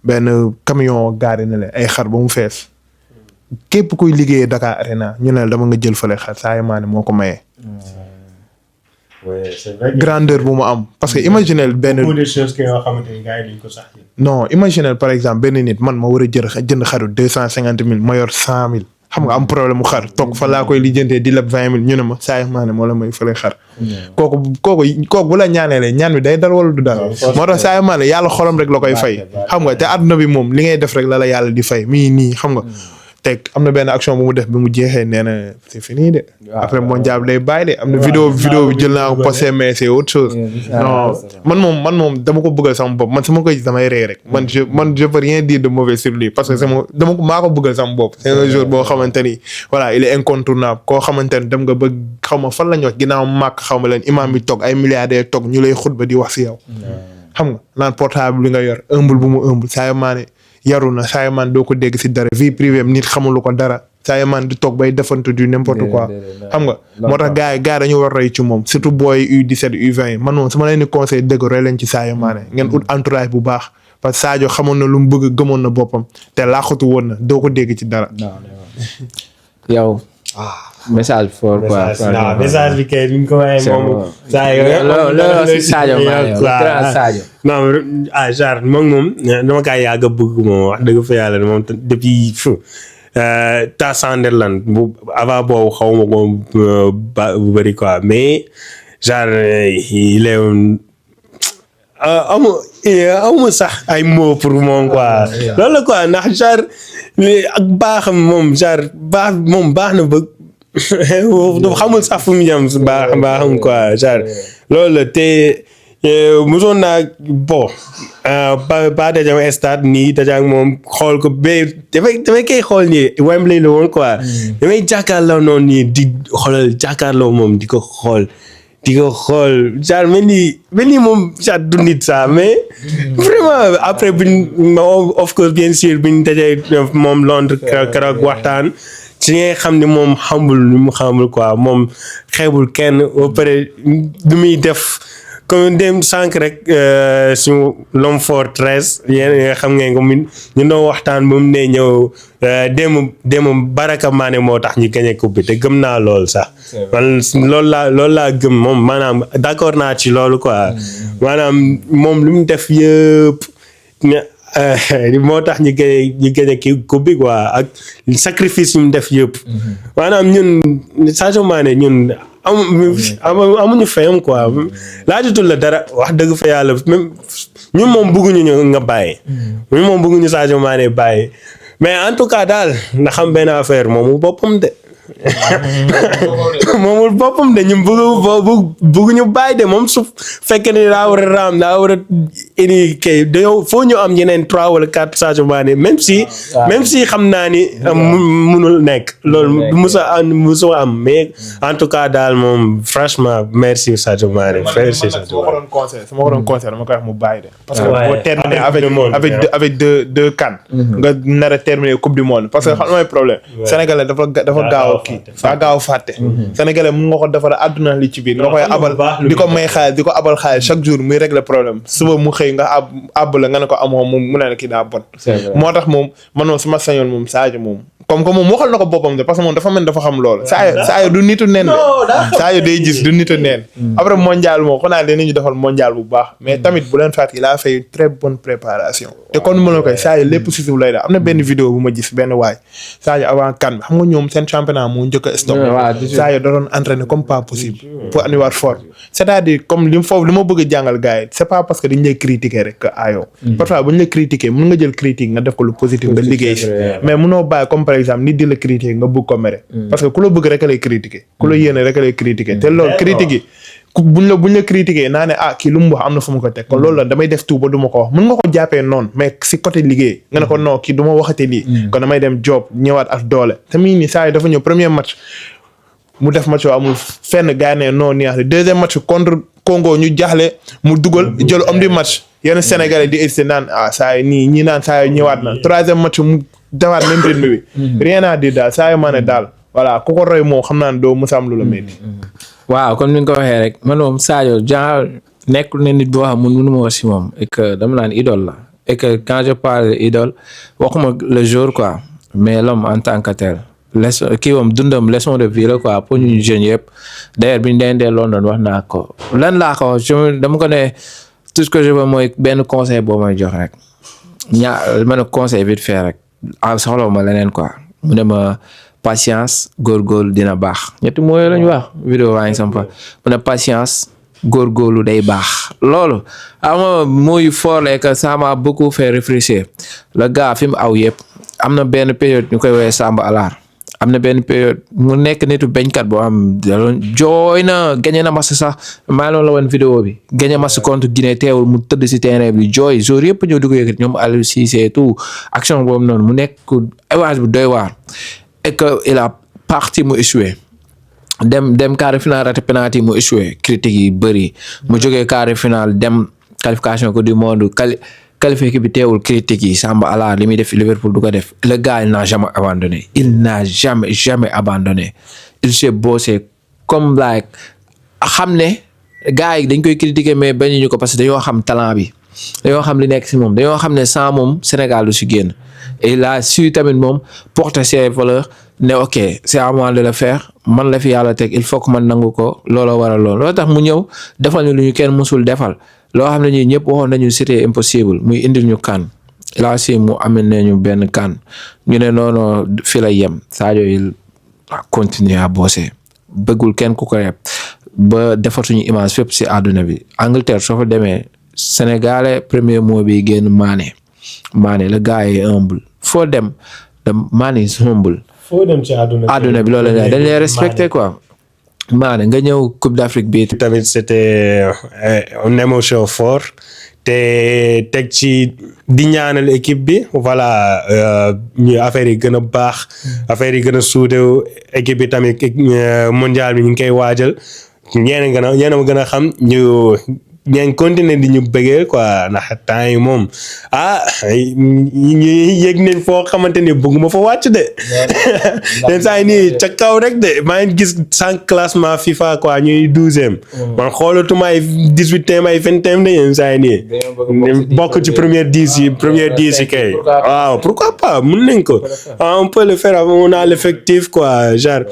benn camion gaari na leen ay xar ba mu fees. képp kuy liggéeyee Dakar Arena ñu ne dama nga jël fële xar Sadio Mané moo ko mayee. grandeur bu mu am parce que imaginel benn. beaucoup de choses que yoo xamante ni gars yi duñ ko sax. non imaginel par exemple benn nit man ma war a jënd xaru 250 000 ma yor 100 000. xam nga am problème mu xar toog fa laa koy lijjantee di leb 20 000 ñu ne ma Sadio Mané moo la may fële xar. kooku bu la ñaaneelee ñaan bi day dal wala du dal. moo tax Sadio Mané yàlla xolam rek la koy fay. xam nga te àdduna bi moom li ngay def rek la yàlla di fay mii nii xam nga. teg am na benn action bu mu def bi mu jeexee nee na c'est fini de. après mondial bi day bàyyi de am na vidéo bi jël naa ko posté mais c'est autre chose. non man moom dama ko bëggal sama bopp man sama koy gis damay ree rek man je peux rien dire de mauvais sur lui parce que maa ko bëggal sama bopp. c'est un jour boo xamante ni voilà il est incontournable koo xamante ni dem nga ba xaw ma fan la ñu wax ginnaaw màkk xaw ma leen imam bi toog ay milliardaires toog ñu lay xutba di wax si yow. xam nga naan portable bi nga yor ëmbul bu mu ëmbul Sadio Mané yaru na Sadio Mané doo ko dégg si dara vie privée nit xamulu ko dara Sadio Mané di toog bay defantu du n'importe quoi xam nga moo tax gars yi dañu war roy ci moom surtout booy U17 U20 man moom su ma leen di conseil dëgg roy leen ci Sadio Mané ngeen ut entourage bu baax parce que Sadio xamoon na lu mu bëgg gëmoon na boppam te laaxatu woon na doo ko dégg ci dara. yow. message fort quoi. message bi kay ni ko waxee moom. loolu si Sadio Mané Sadio. non genre moom dama kaa yàgg a bëgg moom wax dëgg fa yàlla moom depuis ta Sunderland bu avant boobu xaw ma ko bu bëri quoi mais genre il est amu sax ay mots pour moom quoi. loolu la quoi ndax genre ak baaxam moom genre baax na ba. xamul sax fu mu jëm baaxam quoi genre loolu la te mosoon naa bon ba dajam stade nii dajaak moom xool ko ba damay koy xool nii Wembley la woon quoi damay jàkkaarloo noonu nii di xoolal jàkkaarloo moom di ko xool genre mel ni moom genre du nit sax mais vraiment après of course bien sûr biñ dajee moom Londres keroog waxtaan ci ngay xam ne moom xamul quoi moom xeebul kenn ba pare du muy def comme dem sànq rek suñu l'homme fort 13 yéen nga xam ngeen ko ñu doon waxtaan ba mu ne ñëw démb Baraka Mané moo tax ñu gagné coupe bi te gëm naa lool sax man loolu laa gëm moom maanaam d'accord naa ci loolu quoi maanaam moom lu mu def yëpp moo tax ñu gagné kii coupe bi quoi ak sacrifice yu mu def yëpp maanaam ñun Sadio Mané ñun amuñu fayam quoi laajatul la dara wax dëgg fa yàlla même ñun moom bëgguñu ñu nga bàyyi ñun moom bëgguñu Sadio Mané bàyyi mais en tout cas daal na xam benn affaire moomu boppam de moomul boppam de ñun bëgguñu bàyyi de moom su fekkee ne daa war a raam daa war a indi kay dañoo foo ñu am yeneen 3 wala 4 Sadio Mané même si xam naa ni munul nekk loolu musa am mais en tout cas daal moom franchement merci Sadio Mané merci Sadio Mané. su ma ko doon conseil dama koy wax mu bàyyi de. parce que boo terminé avec deux CAN. nga nar a terminé coupe du monde parce que xam nga mooy problème. Sénégalais dafa gaaw daa gaaw fàtte. Sénégalais mun nga ko defar àdduna li ci biir nga koy abal di ko may xaalis di ko abal xaalis chaque jour muy régler problème suba mu xëy nga àbb la nga ne ko amoo mu ne la kii daa bon. moo tax moom man moom su ma sañoon moom Sadio moom comme que moom waxal na ko boppam de parce que moom dafa mel dafa xam loolu. Sadio du nitu neen de. Sadio day gis du nitu neen. après mondial moom xanaa dinañu defal mondial bu baax. mais tamit bu leen fàtte il a fait une très bonne préparation. te kon nu ma la koy Sadio lépp si suuf lay def am na benn vidéo bu ma gis benn waay Sadio avant CAN bi xam nga ñoom seen championnat moo njëkk a stop. Sadio da doon entraîner comme pas possible. pour annuwaat fort. c'est-à-dire comme li ma bëgg a jàngal gars yi c'est pas parce que dañ lay critiquer rek que ayoo. parfois bu ñu la critiquer mën nga jël critique nga def ko lu positif nga liggéey si. mais mënoo bàyyi comme par exemple nit di la critiquer nga bëgg ko mere. parce que ku la bëgg rek a lay critiquer. ku la yéene rek a lay critiquer te loolu critique yi buñ la critiquer naa ne kii lu mu wax am na fu mu ko teg kon loolu la damay def tout ba du ma ko wax mën nga ko jàppee noonu mais si côté liggéey nga ne ko non kii du ma waxate lii kon damay dem job ñëwaat ak doole te mii nii saa yi dafa ñëw premier match mu def match amul fenn gars ne non neex deuxième match contre Congo ñu jaaxle mu dugal jël homme du match yenn Sénégalais di hésité naan saa yi nii ñi naan saa yi ñëwaat na troisième match mu defaat même rythme bi rien à dire daal saa yi maa ne daal voilà ku ko roy moom xam naa ne doo mës a am lu la métti. waaw comme ni nga ko waxee rek man moom Sadio genre nekkul ne nit boo xam mënu ma wax si moom et que dama naan idole la et que quand je parle idole waxuma le jour quoi mais l'homme en tant que tel leçon kii moom dundam leçon de vie la quoi pour ñu jeunes yëpp d'ailleurs bi ñu dee London wax naa ko lan laa ko dama ko ne tout ce que je veux mooy benn conseil boo may jox rek ma ne conseil vite fait rek soxla ma leneen quoi mu ne ma patience góorgóorlu dina baax ñetti mooy lañu wax vidéo waa ngi sampa mu ne patience góorgóorlu day baax loolu ama mooy fort que ça m'a beaucoup fait réfléchir le gars fi mu aw yëpp am na benn période ñu koy woowee Samba Alaar am na benn période mu nekk nitu beñkat boo xam jooy na gagné na match sax maa loolu la woon vidéo bi gagné match contre Guinée teewul mu tëdd si terrain bi jooy jour yëpp ñëw di ko yëkkati ñoom Aliou Cissé tout action boobu noonu mu nekk image bu doy waar et que il a parti mu échoué dem quart de finale raté penalty mu échoué critique yi bëri mu jógee quart de finale dem qualification Coupe du monde qualifié bi teewul critique yi Samba Alaar li muy def Liverpool du ko def le gars il n'a jamais abandonné jamais abandonné il s'est bossé comme like xam ne gars yi dañ koy critiquer mais bañuñu ko parce que dañoo xam talent bi dañoo xam li nekk si moom dañoo xam ne sans moom Sénégal du si génn et là su tamit moom porter ses valeurs ne ok c'est à moi de le faire man la fi yàlla teg il faut que man nangu ko looloo waral loolu tax mu ñëw defal ñu lu ñu kenn musul defal loo xam ne ñii ñëpp waxoon nañu c'était impossible muy indil ñu CAN là si mu amee nañu benn CAN ñu ne noonu fi la yem Sadio il a continué à bosser bëggul kenn ku ko yeb ba defatuñu image fépp si àdduna bi Angleterre soo fa demee Sénégalais premier mot bi génn Mané le gars est humble foo dem Mané is humble. foo dem ci àdduna bi loolu la dañ lay respecté quoi. Mané nga ñëw Coupe d'Afrique bi tamit c'était une émotion forte te teg ci di ñaanal équipe bi voilà ñu affaire yi gën a baax affaire yi gën a suudew équipe bi tamit mondial bi ñu ngi koy waajal ñeen a gën a xam ñu ñeen continuer di ñu bëggee quoi ndax temps yi moom ñu yëg nañ foo xamante ni bëgguma fa wàcc de den saa yi nii ca kaw rek de maa ngi gis sans classement FIFA quoi ñuy 12e man xoolatuma ay 18e ay 20e de yéen saa yi nii bokk ci première 10 yi kay waaw pourquoi pas mën nañ ko on peut le faire on a l'effectif quoi genre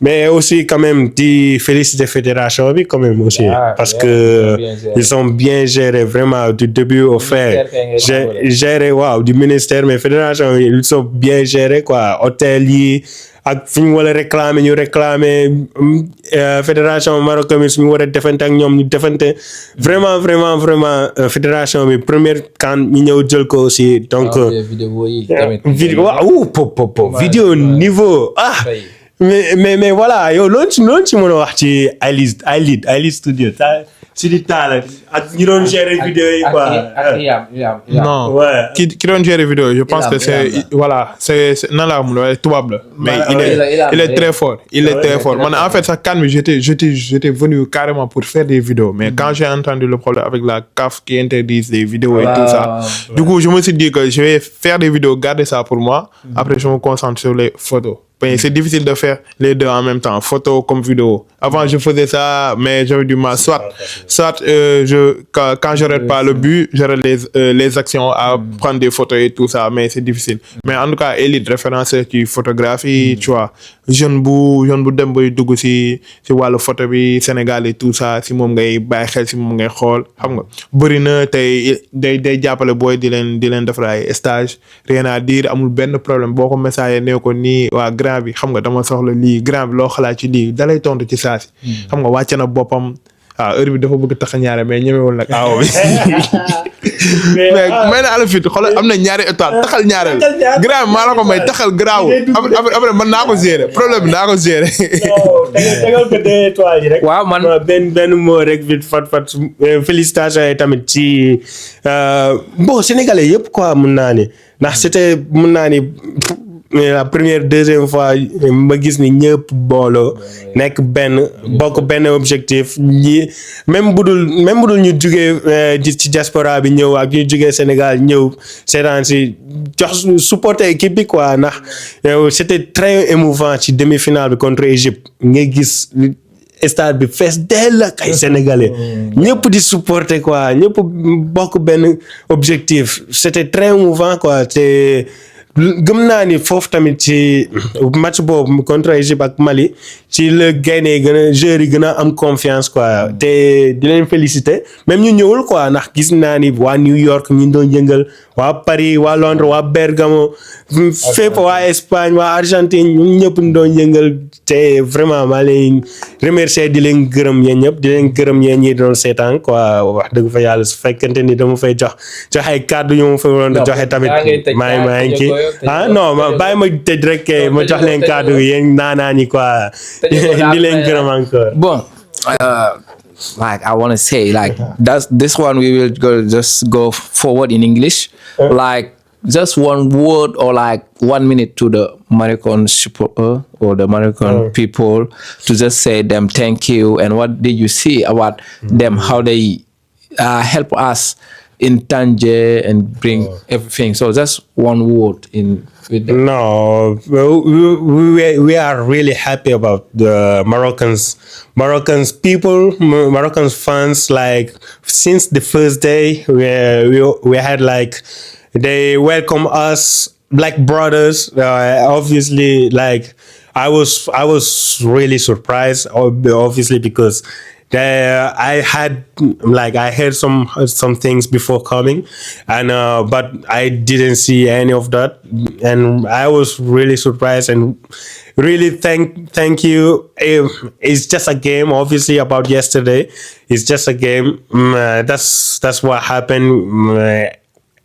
mais aussi quand même di féliciter fédération bi quand même aussi parce que ils ont bien géré vraiment du début au fin géré waaw du ministère mais fédération ils sont bien géré quoi hôtel yi ak fi ñu war a réclamer ñu réclamer fédération Maroc mi suñu war a defante ak ñoom ñu defante vraiment fédération bi première CAN ñu ñëw jël ko aussi donc vidéo waaw vidéo niveau mais voilà yow loolu ci mën a wax ci iLead Studio si di taal ak ñi doon gérer vidéo yi quoi. non ki doon gérer vidéo je pense que c'est nan laa mun a tubaab la. mais il est très fort. man en fait sax CAN bi j'étais venu carrément pour faire des vidéos mais quand j'ai entendu le problème avec la CAF qui interdit les vidéos et tout ça du coup je me suis dit que je vais faire des vidéos garder ça pour moi après je me concentre sur les photos. C'est difficile de faire les deux en même temps, photo comme vidéo. Avant, je faisais ça, mais j'avais du mal. Soit quand j'aurais pas le but, j'aurais les actions à prendre des photos et tout ça, mais c'est difficile. Mais en tout cas, élite, référence qui photographie, tu vois. Jeune bu dem bay dugg si wàllu photo bi Sénégal et tout ça, si moom ngay bàyyi xel si moom ngay xool, xam nga. Bëri na tey day jàppale booy di leen defal ay stage, rien à dire, amul benn problème boo ko message nee ko nii waa grand bi xam nga dama soxla lii grand bi loo xalaat ci lii dalay tontu ci saasi xam nga wàcce na boppam heure bi dafa bëgg tax a ñaare mais ñemewul nag aaw bi may naa la fit xoolal am na ñaari étoile taxal ñaareel. grand maa la ko may taxal garaaw après man naa ko gérer problème bi naa ko gérer. tegal ko 2 étoiles yi rek. waaw man benn mot rek vite fat félicitations yi tamit ci bon sénégalais yëpp quoi mun naa ni ndax c'était mun naa ni la première deuxième fois ma gis ni ñëpp booloo nekk benn bokk benn objectif ñi même budul ñu jugee ci diaspora bi ñëw ak ñu jugee Sénégal ñëw seetaan si jox supporter équipe bi quoi ndax c'était très émouvant ci demi-finale bi contre Égypte nga gis stade bi fees dell ak ay sénégalais ñëpp di supporter quoi ñëpp bokk benn objectif c'était très émouvant quoi te gëm naa ni foofu tamit ci match boobu contre Égypte ak Mali ci la gaynde gën a joueurs yi gën a am confiance quoi te di leen féliciter même ñu ñëwul quoi ndax gis naa ni waa New York ñu doon yëngal waa Paris waa Londres waa Bergamo fépp waa Espagne waa Argentine ñun ñëpp ñu doon yëngal te vraiment maa leen remercier di leen gërëm yéen ñëpp di leen gërëm yéen ñi doon seetaan quoi wax dëgg fa yàlla su fekkente ni dama fay joxe ay kàddu yu ma fa waroon a joxe tamit maa ngi kii non bàyyi ma tëj rek ma jox leen kàddu yéen naanaa ñi quoi di leen gërëm encore. Bon, like I want to say, like that's this one we will go forward in English, like just one word or like 1 minute to the Moroccan supporter or the Moroccan people to just say them thank you and what did you see about them, how they help us in Tangier and bring everything. So just one word in. No, we are really happy about the Moroccans people, Moroccans fans. Like since the first day, we had like they welcome us like brothers. Obviously, like I was really surprised. Obviously, because I heard some things before coming, and but I didn't see any of that, and I was really surprised and really thank you. It's just a game, obviously, about yesterday. It's just a game. That's what happened.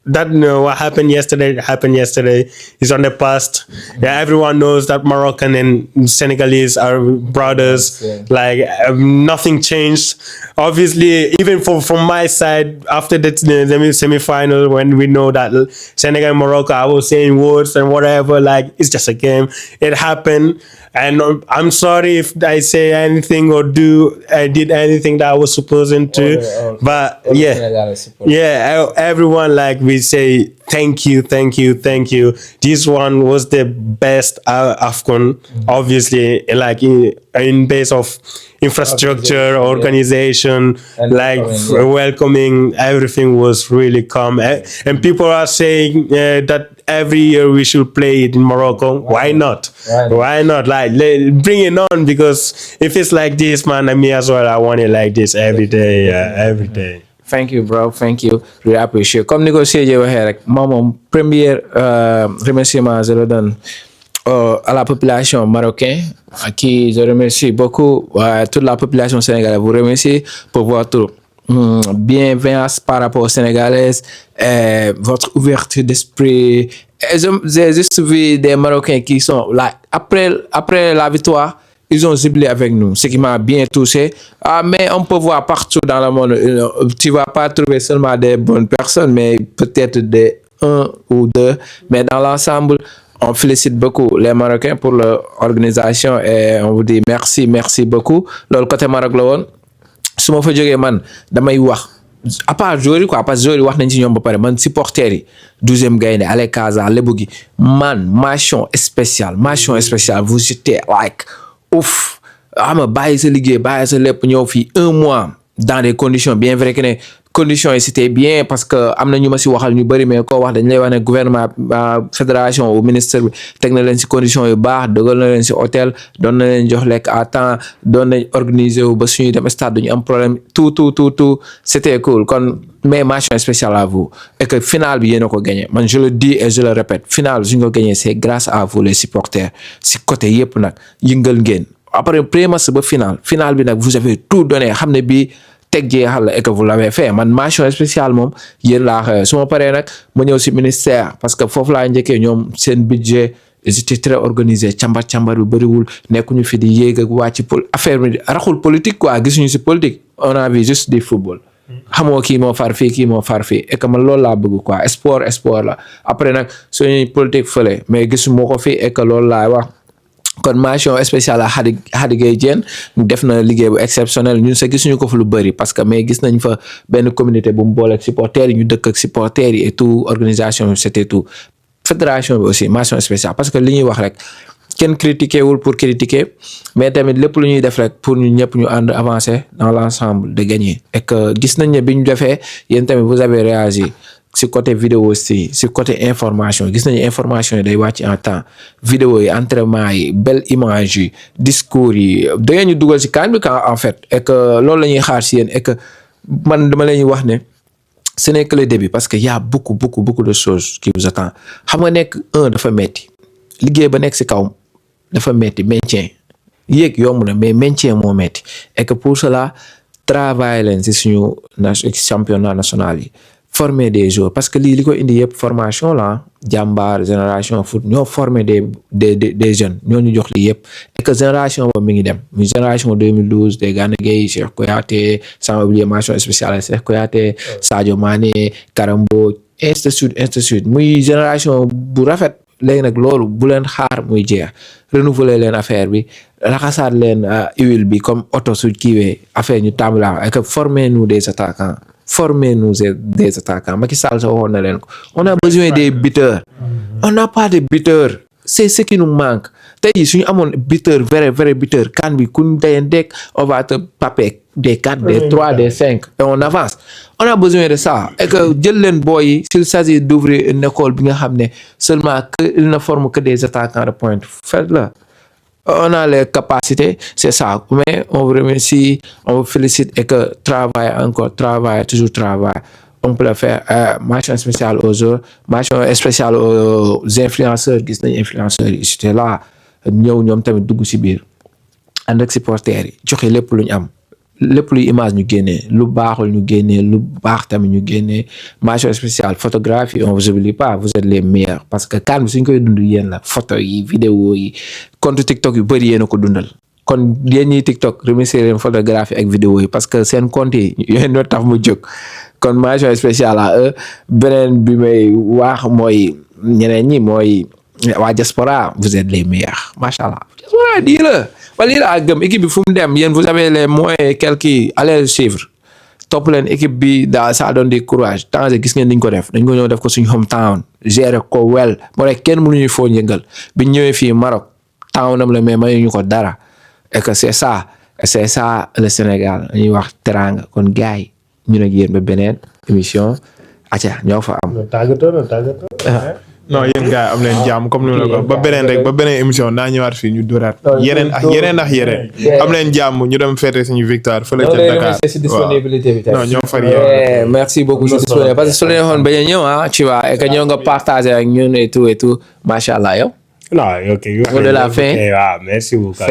What happened yesterday is on the past. Yeah, everyone knows that Moroccan and Senegalese are brothers. Like nothing changed. Obviously, even from my side, after the semi-final, when we know that Senegal and Morocco, I was saying words and whatever. Like it's just a game. It happened, and I'm sorry if I say anything or I did anything that I was supposed to. But yeah, everyone like we say thank you. This one was the best AFCON, obviously, like in base of infrastructure, organization, like welcoming, everything was really calm. And people are saying that every year we should play it in Morocco. Why not? Why not? Like bring it on, because if it's like this, man, me as well, I want it like this every day. Every day. Thank you, bro. Thank you. Really appreciate. Comme ni ko Sédhiou waxee rek moom premier remerciement je le donne à la population marocaine, à qui je remercie beaucoup, toute la population sénégalaise vous remercie pour votre bienveillance par rapport aux Sénégalaises, votre ouverture d'esprit. J'ai juste vu des Marocains qui sont là après la victoire. Ils ont jubilé avec nous, ce qui m'a bien touché. Mais on peut voir partout dans le monde, tu vas pas trouver seulement des bonnes personnes, mais peut-être des 1 ou 2. Mais dans l'ensemble, on félicite beaucoup les Marocains pour leur organisation et on vous dit merci beaucoup. Loolu côté Maroc la woon su ma fa jógee man damay wax à part joueurs yi quoi, parce que joueurs yi wax nañ ci ñoom ba pare, man supporters yi 12e Gaïndé Allez Casa Lebougui gi man mention spéciale vous étiez like ouf ama bàyyi sa liggéey bàyyi sa lépp ñëw fii 1 mois dans des conditions bien vrai que ne conditions yi c'était bien, parce que am na ñu ma si waxal ñu bëri, mais koo wax dañ lay wax ne gouvernement fédération ou ministre bi teg na leen si conditions yu baax, dogal na leen si hôtel, doon na leen jox lekk à temps, doon nañ organiser wu ba suñuy dem stade duñu am problème, tout c'était cool. Kon mais mention spéciale à vous, et que finale bi yéen a ko gagné, man je le dis et je le répète, finale suñu ko gagné c'est grâce à vous les supporters si côté yëpp nag yëngal ngeen après premier match ba finale bi nag vous avez tout donné, xam ne bi teg jeexal la et que vous l'avez fait man mention spéciale moom yéen laa xëy su ma paree nag ma ñëw si ministère parce que foofu laa njëkkee ñoom seen budget ils étaient très organisés càmbar bi bëriwul nekkuñu fi di yéeg ak wàcc affaire bi raxul politique quoi gisuñu si politique on a vu juste du football. xamoo kii moo far fii kii moo far fii et que man loolu laa bëgg quoi sport la après nag suñuy politique fële mais gisuma ko fii et que loolu laay wax. kon mention spéciale à Khady Gueye Diène def na liggéey bu exceptionnel ñun sa gisuñu ko fa lu bëri parce que mais gis nañ fa benn communauté bu mu boole ak supporters yi ñu dëkk ak supporters yi et tout organisation bi c'était tout fédération bi aussi mention spéciale parce que li ñuy wax rek kenn critiqué wul pour critiquer mais tamit lépp lu ñuy def rek pour ñu ñëpp ñu ànd avancer dans l'ensemble de gagner et que gis nañ ne bi ñu defee yéen tamit vous avez réagi si côté vidéo aussi si côté information gis nañu information yi day wàcc en temps vidéo yi entraînement yi belle image yi discours yi da ngeen ñu dugal si kan bi en fait et que loolu la ñuy xaar si yéen et que man dama leen wax ne ce n'est que le début parce que y a beaucoup de choses qui vous attendent xam nga nekk dafa metti liggéey ba nekk si kaw dafa metti maintien yéeg yomb na mais maintien moo metti et que pour cela travail leen si suñu championnat national yi former des joueurs parce que lii li ko indi yëpp formation la jàmbaar génération foot ñoo former des jeunes ñoo ñu jox lii yëpp et que génération boobu mi ngi dem muy génération 2012 des Gana Gueye Cheikh Kouyaté sans oublier mention spéciale Cheikh Kouyaté Sadio Mané Karambo ainsi de suite muy génération bu rafet léegi nag loolu bu leen xaar muy jeex renouveler leen affaire bi raxasaat leen huile bi comme oto su kiiwee affaire ñu tàmbali et que formez-nous des attaquants. Formez-nous des attaquants Macky Sall sa waxoon na leen ko on a besoin des buteurs on n'a pas de buteurs c'est ce qui nous manque tey jii suñu amoon buteur vrai buteur kan bi kuñ dayanteeg on va te paper des 4 des 3 des 5 et on avance on a besoin de ça et que jël leen boy yi s'il s'agit d'ouvrir une école bi nga xam ne seulement que il ne forme que des attaquants de pointe faites-le. On a les capacités, c'est ça. Mais on vous remercie, on vous félicite et que toujours travail. On peut le faire. Mention spéciale aux autres, mention spéciale aux influenceurs. Gis nañ influenceurs yi c'était là ñëw ñoom tamit dugg si biir ànd ak supporters yi joxe lépp lu ñu am lépp luy image ñu génnee lu baaxul ñu génnee lu baax tamit ñu génnee mention spéciale photographie on vous oublie pas vous êtes les meilleurs parce que kan bi suñ koy dund yéen la photo yi vidéo yi compte TikTok yu bëri yéen a ko dundal kon yéen ñiy TikTok remercier leen photographie ak vidéo yi parce que seen compte yi yéen ñoo tax mu jóg kon mention spéciale à eux beneen bi may wax mooy ñeneen ñi mooy waa diaspora vous êtes les meilleurs macha allah diaspora di la wala lii laa gëm équipe bi fu mu dem yéen vous avez les moyens quelques allez suivre topp leen équipe bi ça donne du courage temps gis ngeen niñ ko def dañ ko ñëw def ko suñu hometown gérer ko wel moo rek kenn mënuñu foo yëngal biñ ñëwee fii Maroc townam la mais mayuñu ko dara et que c'est ça le Sénégal dañuy wax teranga kon gars yi ñu nag yéen ba beneen émission aca ñoo fa am non yéen gars am leen jàmm comme ni ma la ko ba beneen émission naa ñëwaat fii ñu dóoraat yeneen am leen jàmm ñu dem fêter suñu victoire fële ca Dakar non ñoo far yéen merci beaucoup si disponibilité parce que su leen waxoon bañ a ñëw tu vois et que ñëw nga partager ak ñun et tout macha allah yow non ok de la fin merci beaucoup